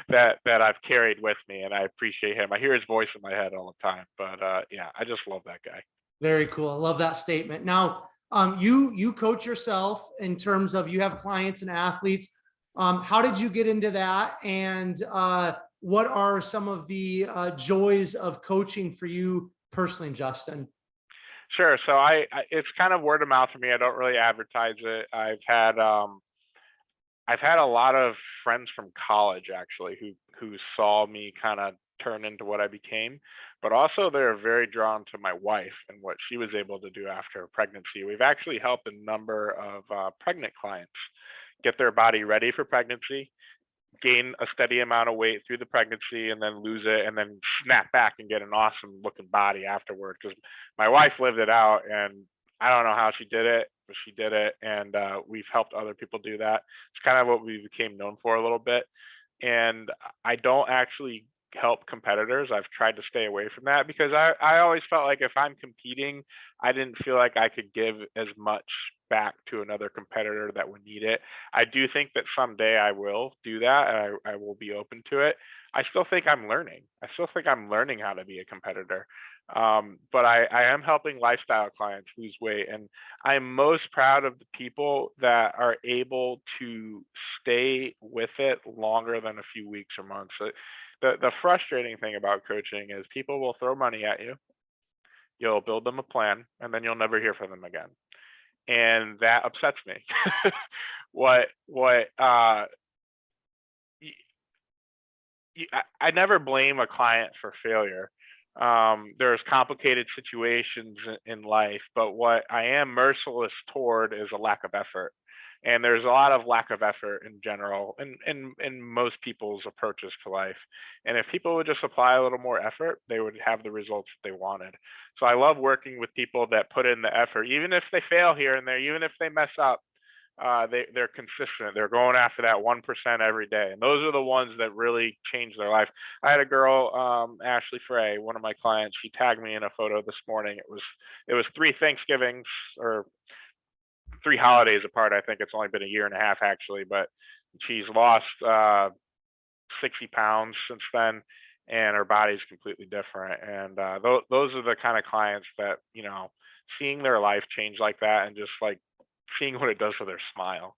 that I've carried with me, and I appreciate him. I hear his voice in my head all the time, but yeah, I just love that guy. Very cool. I love that statement. Now, you coach yourself in terms of, you have clients and athletes. How did you get into that? And what are some of the joys of coaching for you personally, Justin? Sure. So it's kind of word of mouth for me. I don't really advertise it. I've had a lot of friends from college actually who saw me kind of turn into what I became, but also they're very drawn to my wife and what she was able to do after her pregnancy. We've actually helped a number of pregnant clients get their body ready for pregnancy, gain a steady amount of weight through the pregnancy, and then lose it, and then snap back and get an awesome looking body afterward. Because my wife lived it out, and I don't know how she did it, but she did it, and we've helped other people do that. It's kind of what we became known for a little bit. And I don't actually help competitors. I've tried to stay away from that, because I always felt like if I'm competing, I didn't feel like I could give as much back to another competitor that would need it. I do think that someday I will do that, and I will be open to it. I still think I'm learning. I still think I'm learning how to be a competitor. But I am helping lifestyle clients lose weight, and I'm most proud of the people that are able to stay with it longer than a few weeks or months. The frustrating thing about coaching is people will throw money at you, you'll build them a plan, and then you'll never hear from them again. And that upsets me. I never blame a client for failure. There's complicated situations in life, but what I am merciless toward is a lack of effort. And there's a lot of lack of effort in general in most people's approaches to life. And if people would just apply a little more effort, they would have the results that they wanted. So I love working with people that put in the effort, even if they fail here and there, even if they mess up. they're consistent. They're going after that 1% every day, and those are the ones that really change their life. I had a girl, Ashley Frey, one of my clients. She tagged me in a photo this morning. It was 3 Thanksgivings or 3 holidays apart. I think it's only been a year and a half actually, but she's lost 60 pounds since then, and her body's completely different. And those are the kind of clients that, you know, seeing their life change like that and just like seeing what it does for their smile,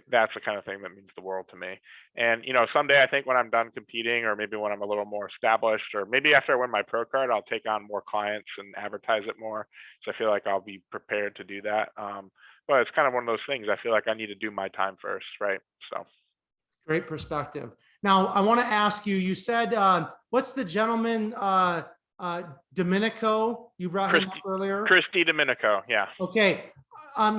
that's the kind of thing that means the world to me. And, you know, someday I think when I'm done competing, or maybe when I'm a little more established, or maybe after I win my pro card, I'll take on more clients and advertise it more. So I feel like I'll be prepared to do that. But it's kind of one of those things. I feel like I need to do my time first, right? So. Great perspective. Now, I want to ask you, you said, what's the gentleman, Domenico, you brought him up earlier? Christy Domenico, yeah. Okay.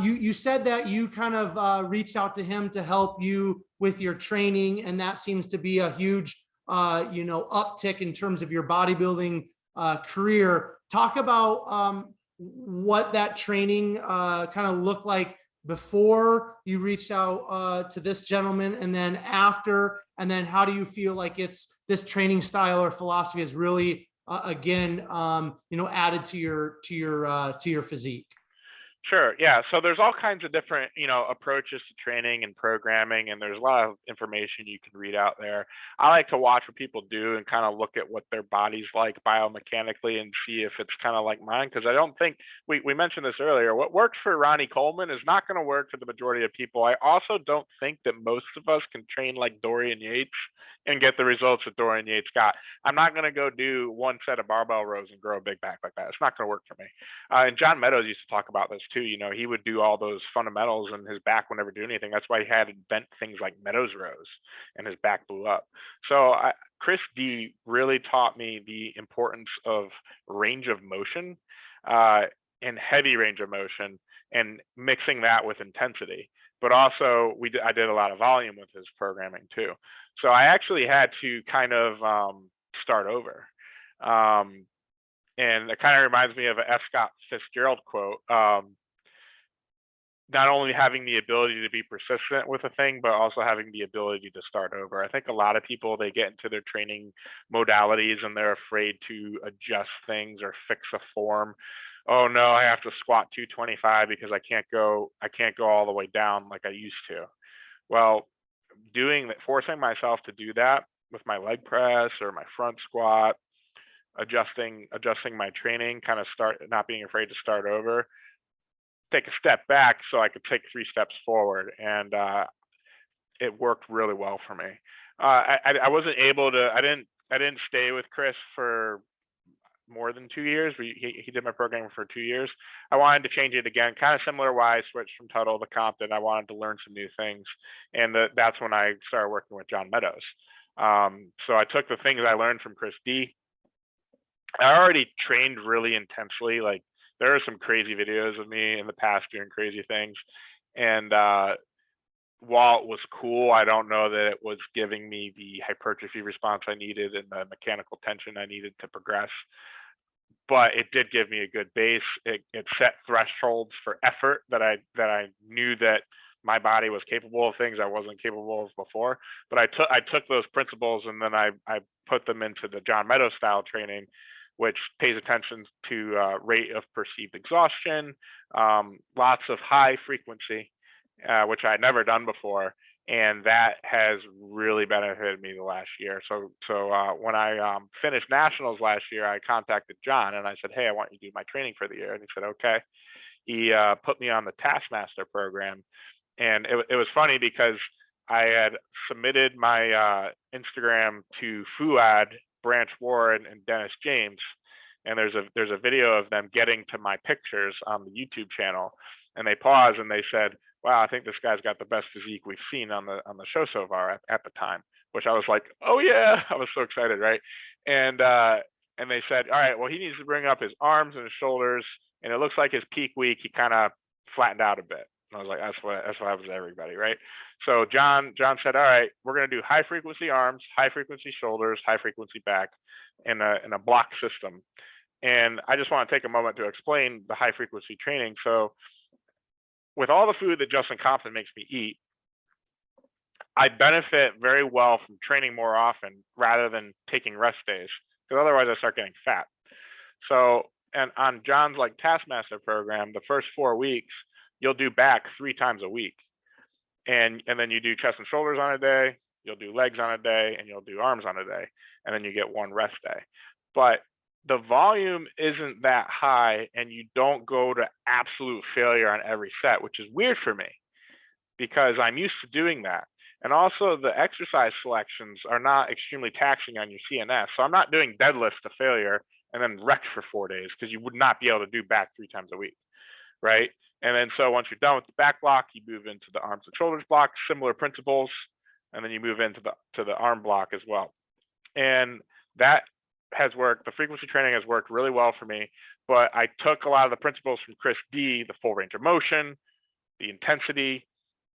You said that you kind of reached out to him to help you with your training, and that seems to be a huge, you know, uptick in terms of your bodybuilding career. Talk about what that training kind of looked like before you reached out to this gentleman, and then after, and then how do you feel like this training style or philosophy is really again, you know, added to your physique? Sure. Yeah. So there's all kinds of different, you know, approaches to training and programming, and there's a lot of information you can read out there. I like to watch what people do and kind of look at what their body's like biomechanically and see if it's kind of like mine. Because I don't think we mentioned this earlier. What works for Ronnie Coleman is not going to work for the majority of people. I also don't think that most of us can train like Dorian Yates and get the results that Dorian Yates got. I'm not going to go do 1 set of barbell rows and grow a big back like that. It's not going to work for me. And John Meadows used to talk about this too. You know, he would do all those fundamentals and his back would never do anything. That's why he had to invent things like Meadows rows and his back blew up. So Chris D really taught me the importance of range of motion and heavy range of motion, and mixing that with intensity. But also I did a lot of volume with his programming too. So I actually had to kind of start over. And it kind of reminds me of an F. Scott Fitzgerald quote. Not only having the ability to be persistent with a thing, but also having the ability to start over. I think a lot of people, they get into their training modalities and they're afraid to adjust things or fix a form. Oh no, I have to squat 225 because I can't go all the way down like I used to. Well, forcing myself to do that with my leg press or my front squat, adjusting my training, kind of not being afraid to start over, take a step back so I could take 3 steps forward, and it worked really well for me. I wasn't able to. I didn't stay with Chris for more than 2 years. He did my program for 2 years. I wanted to change it again, kind of similar why I switched from Tuttle to Compton. I wanted to learn some new things, and that's when I started working with John Meadows. So I took the things I learned from Chris D. I already trained really intensely. Like, there are some crazy videos of me in the past doing crazy things, and while it was cool, I don't know that it was giving me the hypertrophy response I needed and the mechanical tension I needed to progress. But it did give me a good base. It set thresholds for effort that I knew that my body was capable of things I wasn't capable of before. But I took those principles and then I put them into the John Meadows style training, which pays attention to rate of perceived exhaustion, lots of high frequency, which I had never done before. And that has really benefited me the last year. So when I finished Nationals last year, I contacted John and I said, hey, I want you to do my training for the year. And he said, okay. He put me on the Taskmaster program. And it was funny because I had submitted my Instagram to Fuad, Branch Warren, and Dennis James. And there's a video of them getting to my pictures on the YouTube channel. And they paused and they said, wow, I think this guy's got the best physique we've seen on the show so far at the time, which I was like, oh yeah, I was so excited, right? And they said, all right, well, he needs to bring up his arms and his shoulders, and it looks like his peak week, he kind of flattened out a bit. And I was like, that's what happens to everybody, right? So John said, all right, we're gonna do high frequency arms, high frequency shoulders, high frequency back in a block system. And I just want to take a moment to explain the high frequency training. So with all the food that Justin Compton makes me eat, I benefit very well from training more often rather than taking rest days, because otherwise I start getting fat. So, and on John's like Taskmaster program, the first 4 weeks, you'll do back 3 times a week. And then you do chest and shoulders on a day, you'll do legs on a day, and you'll do arms on a day. And then you get 1 rest day. But the volume isn't that high, and you don't go to absolute failure on every set, which is weird for me because I'm used to doing that. And also the exercise selections are not extremely taxing on your CNS. So I'm not doing deadlifts to failure and then wrecked for 4 days, because you would not be able to do back 3 times a week, right? And then so once you're done with the back block, you move into the arms and shoulders block, similar principles, and then you move into the arm block as well. And that has worked. The frequency training has worked really well for me, but I took a lot of the principles from Chris D, the full range of motion, the intensity,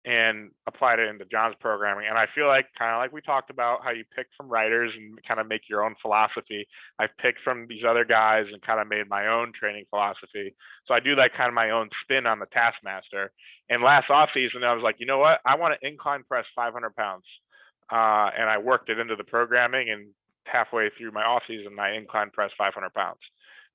and applied it into John's programming. And I feel like, kind of like we talked about, how you pick from writers and kind of make your own philosophy. I've picked from these other guys and kind of made my own training philosophy. So I do like kind of my own spin on the Taskmaster. And last off season, I was like, you know what? I want to incline press 500 pounds. And I worked it into the programming, and halfway through my off season, I incline press 500 pounds,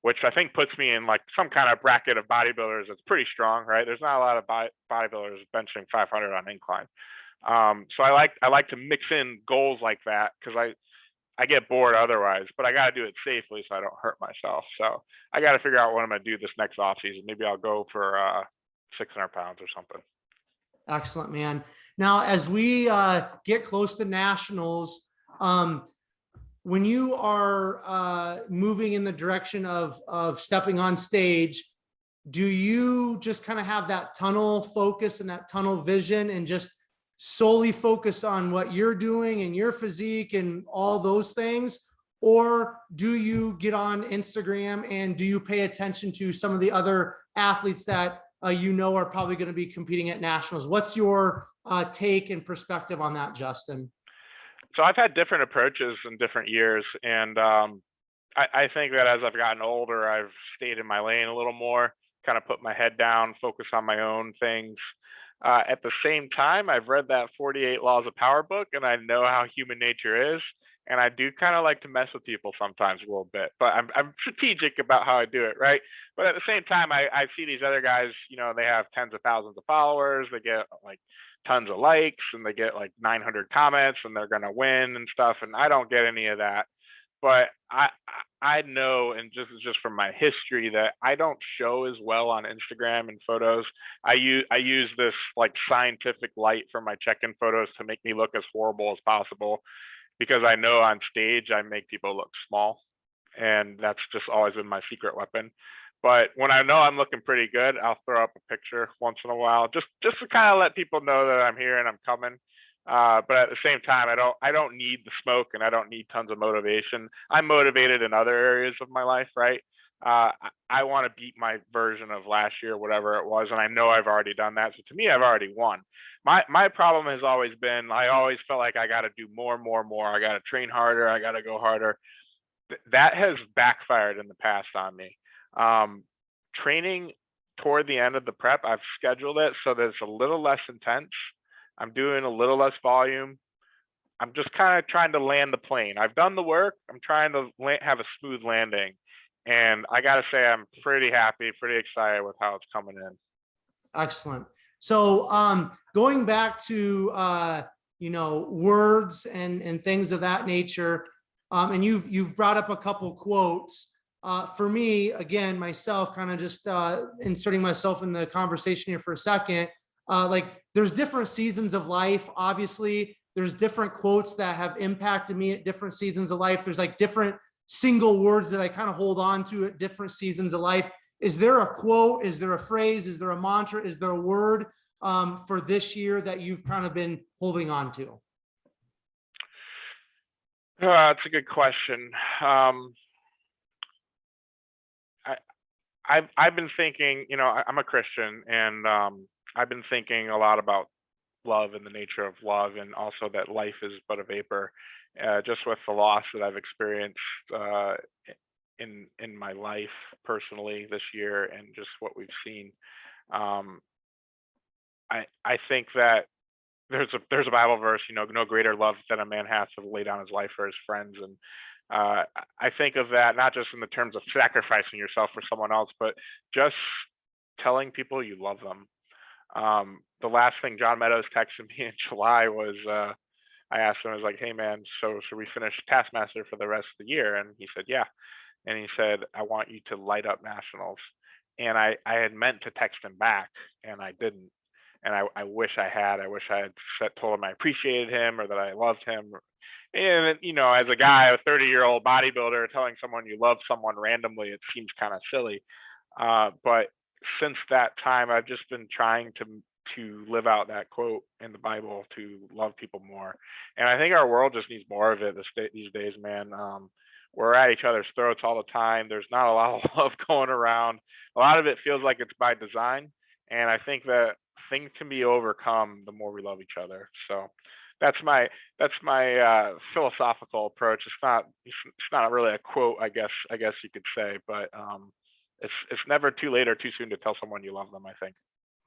which I think puts me in like some kind of bracket of bodybuilders that's pretty strong, right? There's not a lot of bodybuilders benching 500 on incline. So I like to mix in goals like that, because I get bored otherwise, but I got to do it safely so I don't hurt myself. So I got to figure out what I'm going to do this next off season. Maybe I'll go for 600 pounds or something. Excellent, man. Now, as we get close to nationals, when you are moving in the direction of stepping on stage, do you just kind of have that tunnel focus and that tunnel vision and just solely focus on what you're doing and your physique and all those things? Or do you get on Instagram and do you pay attention to some of the other athletes that you know are probably going to be competing at nationals? What's your take and perspective on that, Justin? So I've had different approaches in different years. And I think that as I've gotten older, I've stayed in my lane a little more, kind of put my head down, focus on my own things. At the same time, I've read that 48 Laws of Power book, and I know how human nature is. And I do kind of like to mess with people sometimes a little bit, but I'm strategic about how I do it, right? But at the same time, I see these other guys, you know, they have tens of thousands of followers, they get like tons of likes, and they get like 900 comments, and they're gonna win and stuff, and I don't get any of that. But I know, and just from my history, that I don't show as well on Instagram and photos. I use this like scientific light for my check-in photos to make me look as horrible as possible, because I know on stage I make people look small, and that's just always been my secret weapon. But when I know I'm looking pretty good, I'll throw up a picture once in a while, just to kind of let people know that I'm here and I'm coming. But at the same time, I don't need the smoke, and I don't need tons of motivation. I'm motivated in other areas of my life, right? I want to beat my version of last year, whatever it was, and I know I've already done that. So to me, I've already won. My problem has always been, I always felt like I got to do more. I got to train harder. I got to go harder. That has backfired in the past on me. Training toward the end of the prep, I've scheduled it so that it's a little less intense. I'm doing a little less volume. I'm just kind of trying to land the plane. I've done the work. I'm trying to have a smooth landing. And I got to say, I'm pretty happy, pretty excited with how it's coming in. Excellent. So going back to, you know, words and things of that nature, and you've brought up a couple quotes. For me, again, myself, kind of just inserting myself in the conversation here for a second, like there's different seasons of life. Obviously, there's different quotes that have impacted me at different seasons of life. There's like different single words that I kind of hold on to at different seasons of life. Is there a quote? Is there a phrase? Is there a mantra? Is there a word for this year that you've kind of been holding on to? That's a good question. I've been thinking, you know, I'm a Christian, and I've been thinking a lot about love and the nature of love, and also that life is but a vapor. Just with the loss that I've experienced in my life personally this year, and just what we've seen, I think that there's a Bible verse, no greater love than a man has to lay down his life for his friends. And I think of that not just in the terms of sacrificing yourself for someone else, but just telling people you love them. The last thing John Meadows texted me in July was, I asked him, I was like, hey man, so should we finish Taskmaster for the rest of the year? And he said, yeah. And he said, I want you to light up Nationals. And I had meant to text him back and I didn't. And I wish I had. I wish I had told him I appreciated him or that I loved him. And, as a guy, a 30-year-old bodybuilder, telling someone you love someone randomly, it seems kind of silly. But since that time, I've just been trying to live out that quote in the Bible, to love people more. And I think our world just needs more of it these days, man. We're at each other's throats all the time. There's not a lot of love going around. A lot of it feels like it's by design. And I think that things can be overcome the more we love each other. So that's my philosophical approach. It's not really a quote, I guess you could say, but it's never too late or too soon to tell someone you love them, I think.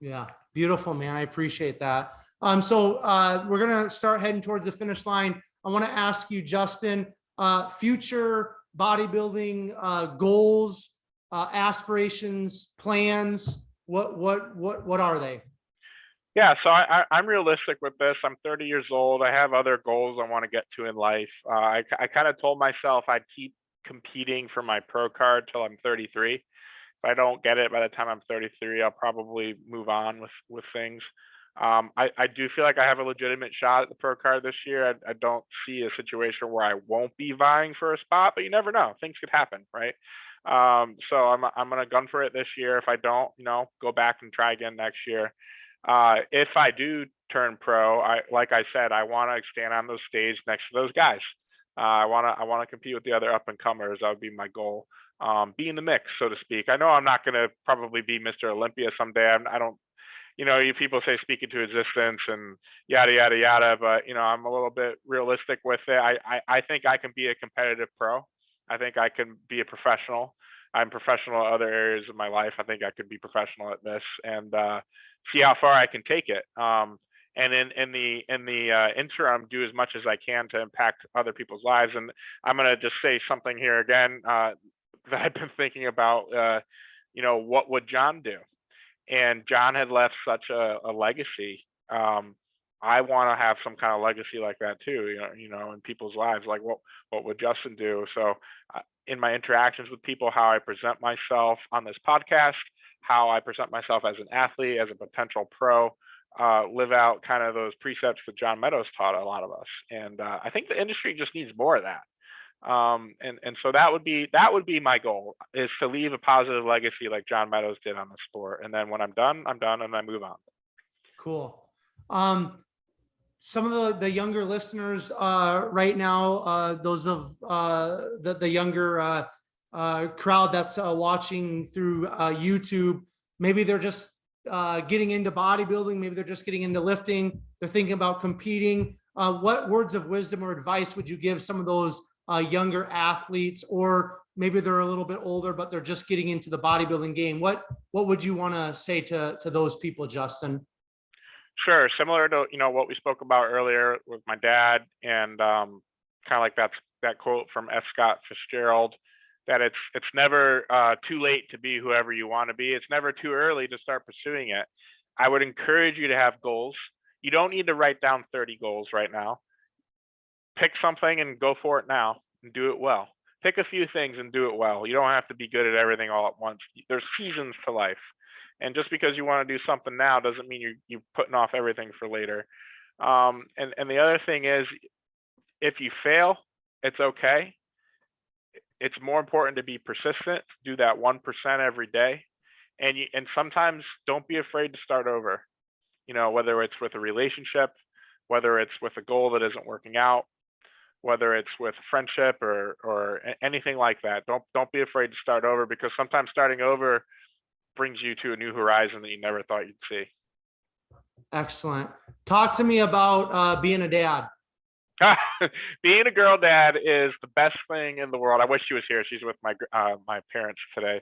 Yeah, beautiful, man. I appreciate that. So we're gonna start heading towards the finish line. I want to ask you, Justin, future bodybuilding goals, aspirations, plans. What are they? Yeah, so I'm realistic with this. I'm 30 years old. I have other goals I want to get to in life. I kind of told myself I'd keep competing for my pro card till I'm 33. If I don't get it by the time I'm 33, I'll probably move on with things. I do feel like I have a legitimate shot at the pro card this year. I don't see a situation where I won't be vying for a spot, but you never know. Things could happen, right? So I'm gonna gun for it this year. If I don't, go back and try again next year. If I do turn pro, like I said, I want to stand on those stage next to those guys. I want to compete with the other up and comers. That would be my goal. Be in the mix, so to speak. I know I'm not going to probably be Mr. Olympia someday. I don't, you people say speak into existence and yada yada yada, but I'm a little bit realistic with it. I think I can be a competitive pro. I think I can be a professional. I'm professional in other areas of my life. I think I could be professional at this and see how far I can take it. And in the interim, do as much as I can to impact other people's lives. And I'm going to just say something here again that I've been thinking about. What would John do? And John had left such a legacy. I want to have some kind of legacy like that too, in people's lives. Like what would Justin do? So in my interactions with people, how I present myself on this podcast, how I present myself as an athlete, as a potential pro, live out kind of those precepts that John Meadows taught a lot of us. And I think the industry just needs more of that. And so that would be my goal, is to leave a positive legacy like John Meadows did on the sport. And then when I'm done and I move on. Cool. Some of the younger listeners right now, those of the younger crowd that's watching through YouTube, maybe they're just getting into bodybuilding, maybe they're just getting into lifting, they're thinking about competing. What words of wisdom or advice would you give some of those younger athletes, or maybe they're a little bit older but they're just getting into the bodybuilding game? What would you want to say to those people, Justin? Sure. Similar to, what we spoke about earlier with my dad, and kind of like that quote from F. Scott Fitzgerald, that it's never too late to be whoever you want to be. It's never too early to start pursuing it. I would encourage you to have goals. You don't need to write down 30 goals right now. Pick something and go for it now and do it well. Pick a few things and do it well. You don't have to be good at everything all at once. There's seasons to life. And just because you want to do something now doesn't mean you're putting off everything for later. And the other thing is, if you fail, it's okay. It's more important to be persistent, do that 1% every day. And sometimes don't be afraid to start over, whether it's with a relationship, whether it's with a goal that isn't working out, whether it's with friendship or anything like that. Don't be afraid to start over, because sometimes starting over brings you to a new horizon that you never thought you'd see. Excellent. Talk to me about being a dad. Being a girl dad is the best thing in the world. I wish she was here. She's with my parents today.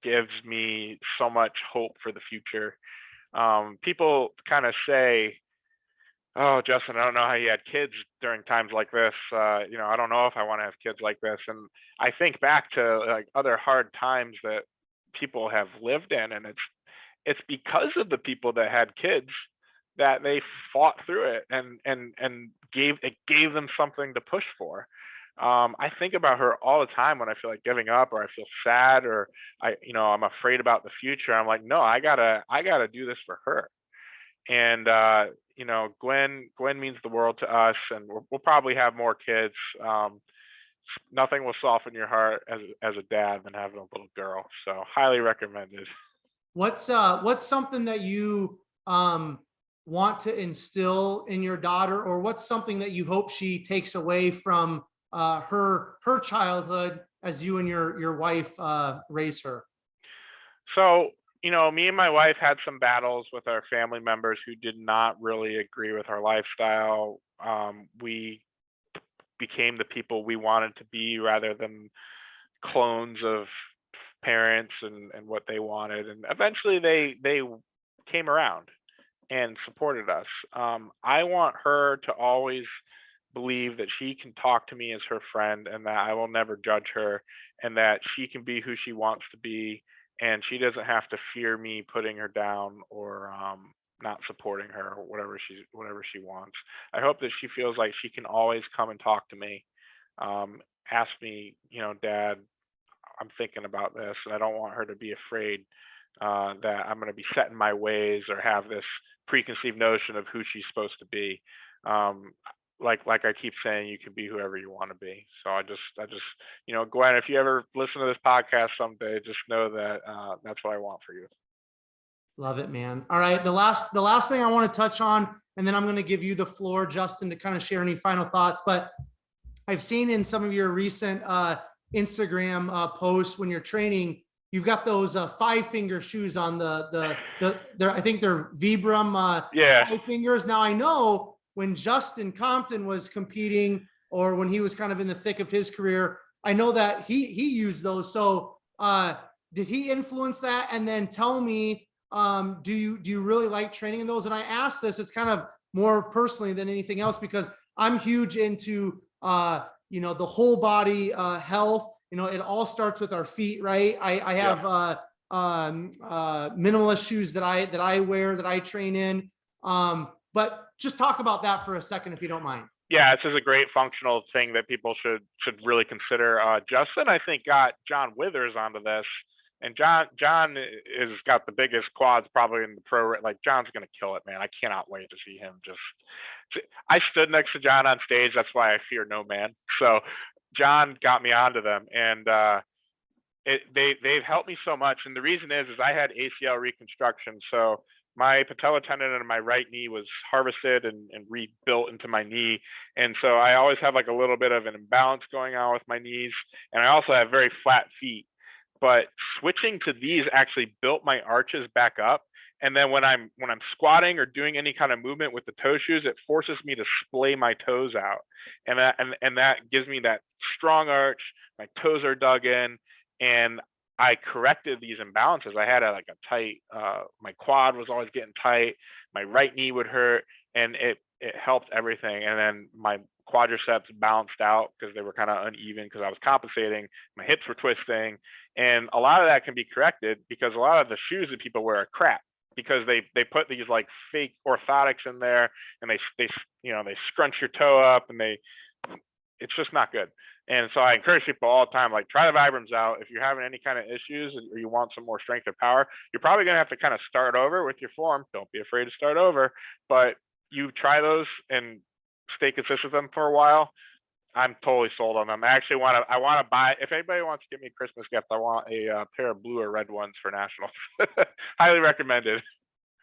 gives me so much hope for the future. People kind of say, "Oh, Justin, I don't know how you had kids during times like this. I don't know if I want to have kids like this." And I think back to like other hard times that people have lived in, and it's because of the people that had kids that they fought through it and gave them something to push for. I think about her all the time when I feel like giving up or I feel sad or I'm afraid about the future. I'm like, no, I gotta do this for her. And Gwen means the world to us, and we'll probably have more kids. Nothing will soften your heart as a dad than having a little girl. So highly recommended. What's something that you want to instill in your daughter, or what's something that you hope she takes away from her childhood as you and your wife raise her? So, me and my wife had some battles with our family members who did not really agree with our lifestyle. We became the people we wanted to be rather than clones of parents and what they wanted. And eventually they came around and supported us. I want her to always believe that she can talk to me as her friend and that I will never judge her and that she can be who she wants to be. And she doesn't have to fear me putting her down or not supporting her or whatever she wants. I hope that she feels like she can always come and talk to me, ask me, Dad, I'm thinking about this. I don't want her to be afraid that I'm going to be set in my ways or have this preconceived notion of who she's supposed to be. Like I keep saying, you can be whoever you want to be. So I just, Gwen, if you ever listen to this podcast someday, just know that that's what I want for you. Love it, man. All right. The last thing I want to touch on, and then I'm going to give you the floor, Justin, to kind of share any final thoughts. But I've seen in some of your recent Instagram posts when you're training, you've got those 5-finger shoes on the I think they're Vibram 5 fingers. Now I know when Justin Compton was competing or when he was kind of in the thick of his career, I know that he used those. So did he influence that? And then tell me, do you really like training in those? And I ask this, it's kind of more personally than anything else, because I'm huge into, the whole body health. It all starts with our feet, right? I have minimalist shoes that I wear, that I train in. But just talk about that for a second, if you don't mind. Yeah, this is a great functional thing that people should really consider. Justin, I think, got John Withers onto this, and John has got the biggest quads probably in the pro. Like, John's gonna kill it, man. I cannot wait to see him. I stood next to John on stage. That's why I fear no man. So John got me onto them, and they've helped me so much. And the reason is I had ACL reconstruction, so my patella tendon in my right knee was harvested and rebuilt into my knee. And so I always have like a little bit of an imbalance going on with my knees. And I also have very flat feet, but switching to these actually built my arches back up. And then when I'm squatting or doing any kind of movement with the toe shoes, it forces me to splay my toes out. And that gives me that strong arch. My toes are dug in, and I corrected these imbalances. I had a tight, my quad was always getting tight. My right knee would hurt, and it helped everything. And then my quadriceps balanced out because they were kind of uneven because I was compensating. My hips were twisting, and a lot of that can be corrected because a lot of the shoes that people wear are crap because they put these like fake orthotics in there, and they scrunch your toe up, and it's just not good. And so I encourage people all the time, like, try the Vibrams out. If you're having any kind of issues or you want some more strength or power, you're probably going to have to kind of start over with your form. Don't be afraid to start over, but you try those and stay consistent with them for a while. I'm totally sold on them. I want to buy, if anybody wants to give me a Christmas gift, I want a pair of blue or red ones for Nationals. Highly recommended.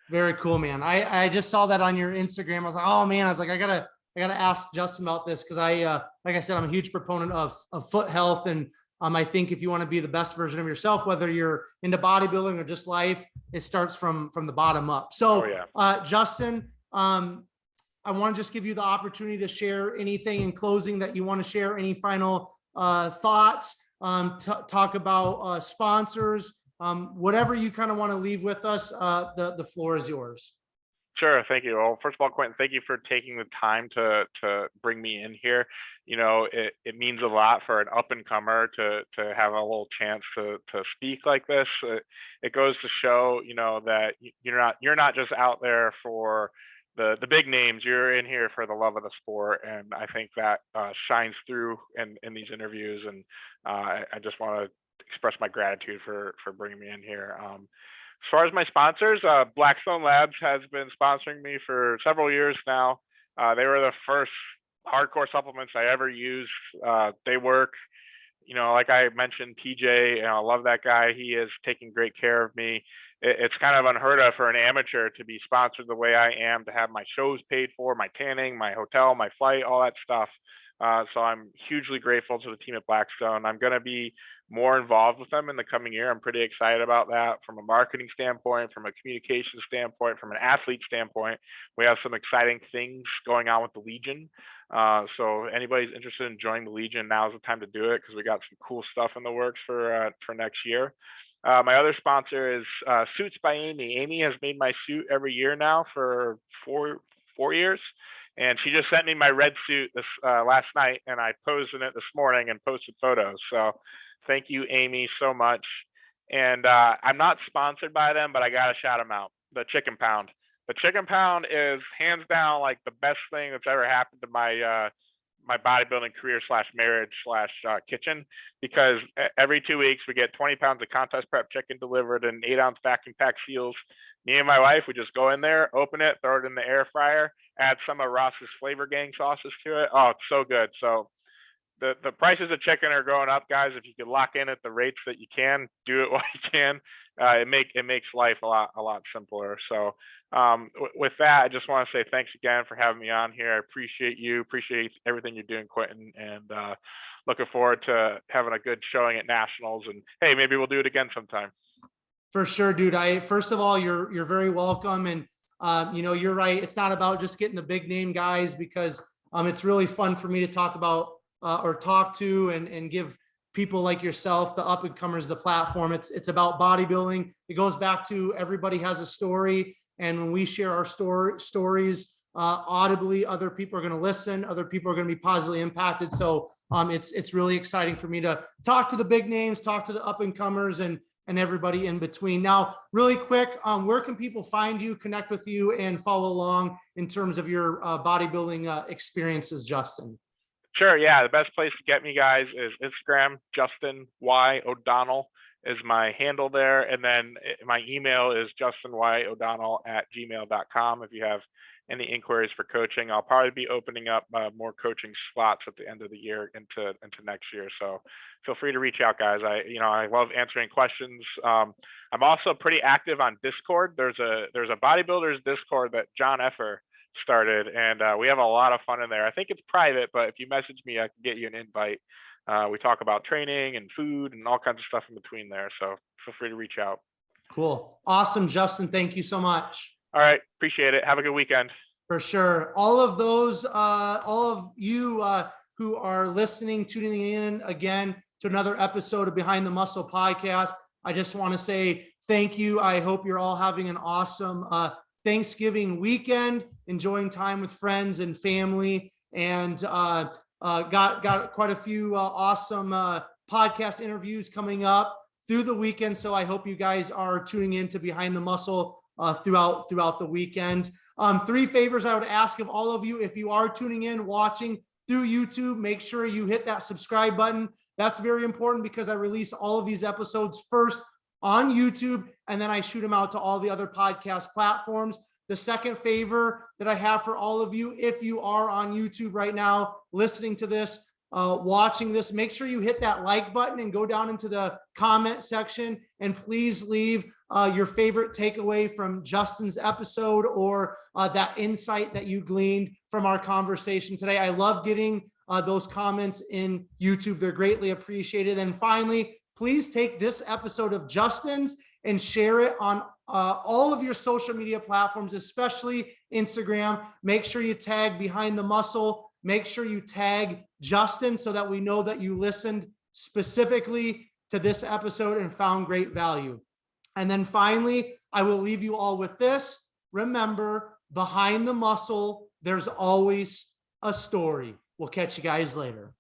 Very cool, man. I just saw that on your Instagram. I was like, oh man, I gotta ask Justin about this because like I said, I'm a huge proponent of foot health, and I think if you want to be the best version of yourself, whether you're into bodybuilding or just life, it starts from the bottom up. So, Justin, I want to just give you the opportunity to share anything in closing that you want to share. Any final thoughts? Talk about sponsors. whatever you kind of want to leave with us, the floor is yours. Sure. Thank you. Well, first of all, Quentin, thank you for taking the time to bring me in here. You know, it means a lot for an up and comer to have a little chance to speak like this. It goes to show, you know, that you're not just out there for the big names. You're in here for the love of the sport, and I think that shines through in these interviews. And I just want to express my gratitude for bringing me in here. As far as my sponsors, Blackstone Labs has been sponsoring me for several years now. They were the first hardcore supplements I ever used. They work, you know, like I mentioned, TJ, and I love that guy. He is taking great care of me. It's kind of unheard of for an amateur to be sponsored the way I am, to have my shows paid for, my tanning, my hotel, my flight, all that stuff. So I'm hugely grateful to the team at Blackstone. I'm going to be more involved with them in the coming year. I'm pretty excited about that from a marketing standpoint, from a communication standpoint, from an athlete standpoint. We have some exciting things going on with the Legion. So anybody's interested in joining the Legion, now's the time to do it, because we got some cool stuff in the works for next year. My other sponsor is Suits by Amy. Amy has made my suit every year now for four years. And she just sent me my red suit this last night, and I posed in it this morning and posted photos. So thank you, Amy, so much. And I'm not sponsored by them, but I got to shout them out. The Chicken Pound. The Chicken Pound is hands down like the best thing that's ever happened to my my bodybuilding career / marriage / kitchen, because every 2 weeks we get 20 pounds of contest prep chicken delivered in 8-ounce vacuum pack seals. Me and my wife, we just go in there, open it, throw it in the air fryer, add some of Ross's Flavor Gang sauces to it. Oh, it's so good. So the prices of chicken are going up, guys. If you can lock in at the rates that you can, do it while you can. It makes life a lot simpler. So with that, I just want to say thanks again for having me on here. I appreciate you, appreciate everything you're doing, Quentin, and looking forward to having a good showing at Nationals. And hey, maybe we'll do it again sometime. For sure, dude. First of all, you're very welcome. And you know, you're right. It's not about just getting the big name guys, because it's really fun for me to talk about or talk to and give people like yourself, the up and comers, the platform. It's about bodybuilding. It goes back to everybody has a story. And when we share our stories audibly, other people are going to listen, other people are going to be positively impacted. So it's really exciting for me to talk to the big names, talk to the up and comers, and everybody in between. Now, really quick, where can people find you, connect with you, and follow along in terms of your bodybuilding experiences, Justin? Sure. Yeah. The best place to get me, guys, is Instagram. Justin Y. O'Donnell is my handle there. And then my email is justinYO'Donnell@gmail.com. If you have any inquiries for coaching, I'll probably be opening up more coaching slots at the end of the year into next year. So feel free to reach out, guys. I love answering questions. I'm also pretty active on Discord. There's a bodybuilders Discord that John Effer started, and we have a lot of fun in there. I think it's private, but if you message me, I can get you an invite. We talk about training and food and all kinds of stuff in between there. So feel free to reach out. Cool. Awesome, Justin. Thank you so much. All right. Appreciate it. Have a good weekend. For sure. All of those, all of you who are listening, tuning in again to another episode of Behind the Muscle podcast, I just want to say thank you. I hope you're all having an awesome Thanksgiving weekend, enjoying time with friends and family, and got quite a few awesome podcast interviews coming up through the weekend. So I hope you guys are tuning in to Behind the Muscle throughout the weekend. 3 favors I would ask of all of you: if you are tuning in, watching through YouTube, make sure you hit that subscribe button. That's very important, because I release all of these episodes first on YouTube, and then I shoot them out to all the other podcast platforms. The second favor that I have for all of you, if you are on YouTube right now, listening to this, watching this, make sure you hit that like button and go down into the comment section, and please leave your favorite takeaway from Justin's episode, or that insight that you gleaned from our conversation today. I love getting those comments in YouTube. They're greatly appreciated. And finally, please take this episode of Justin's and share it on all of your social media platforms, especially Instagram. Make sure you tag Behind the Muscle. Make sure you tag Justin, so that we know that you listened specifically to this episode and found great value. And then finally, I will leave you all with this. Remember, behind the muscle, there's always a story. We'll catch you guys later.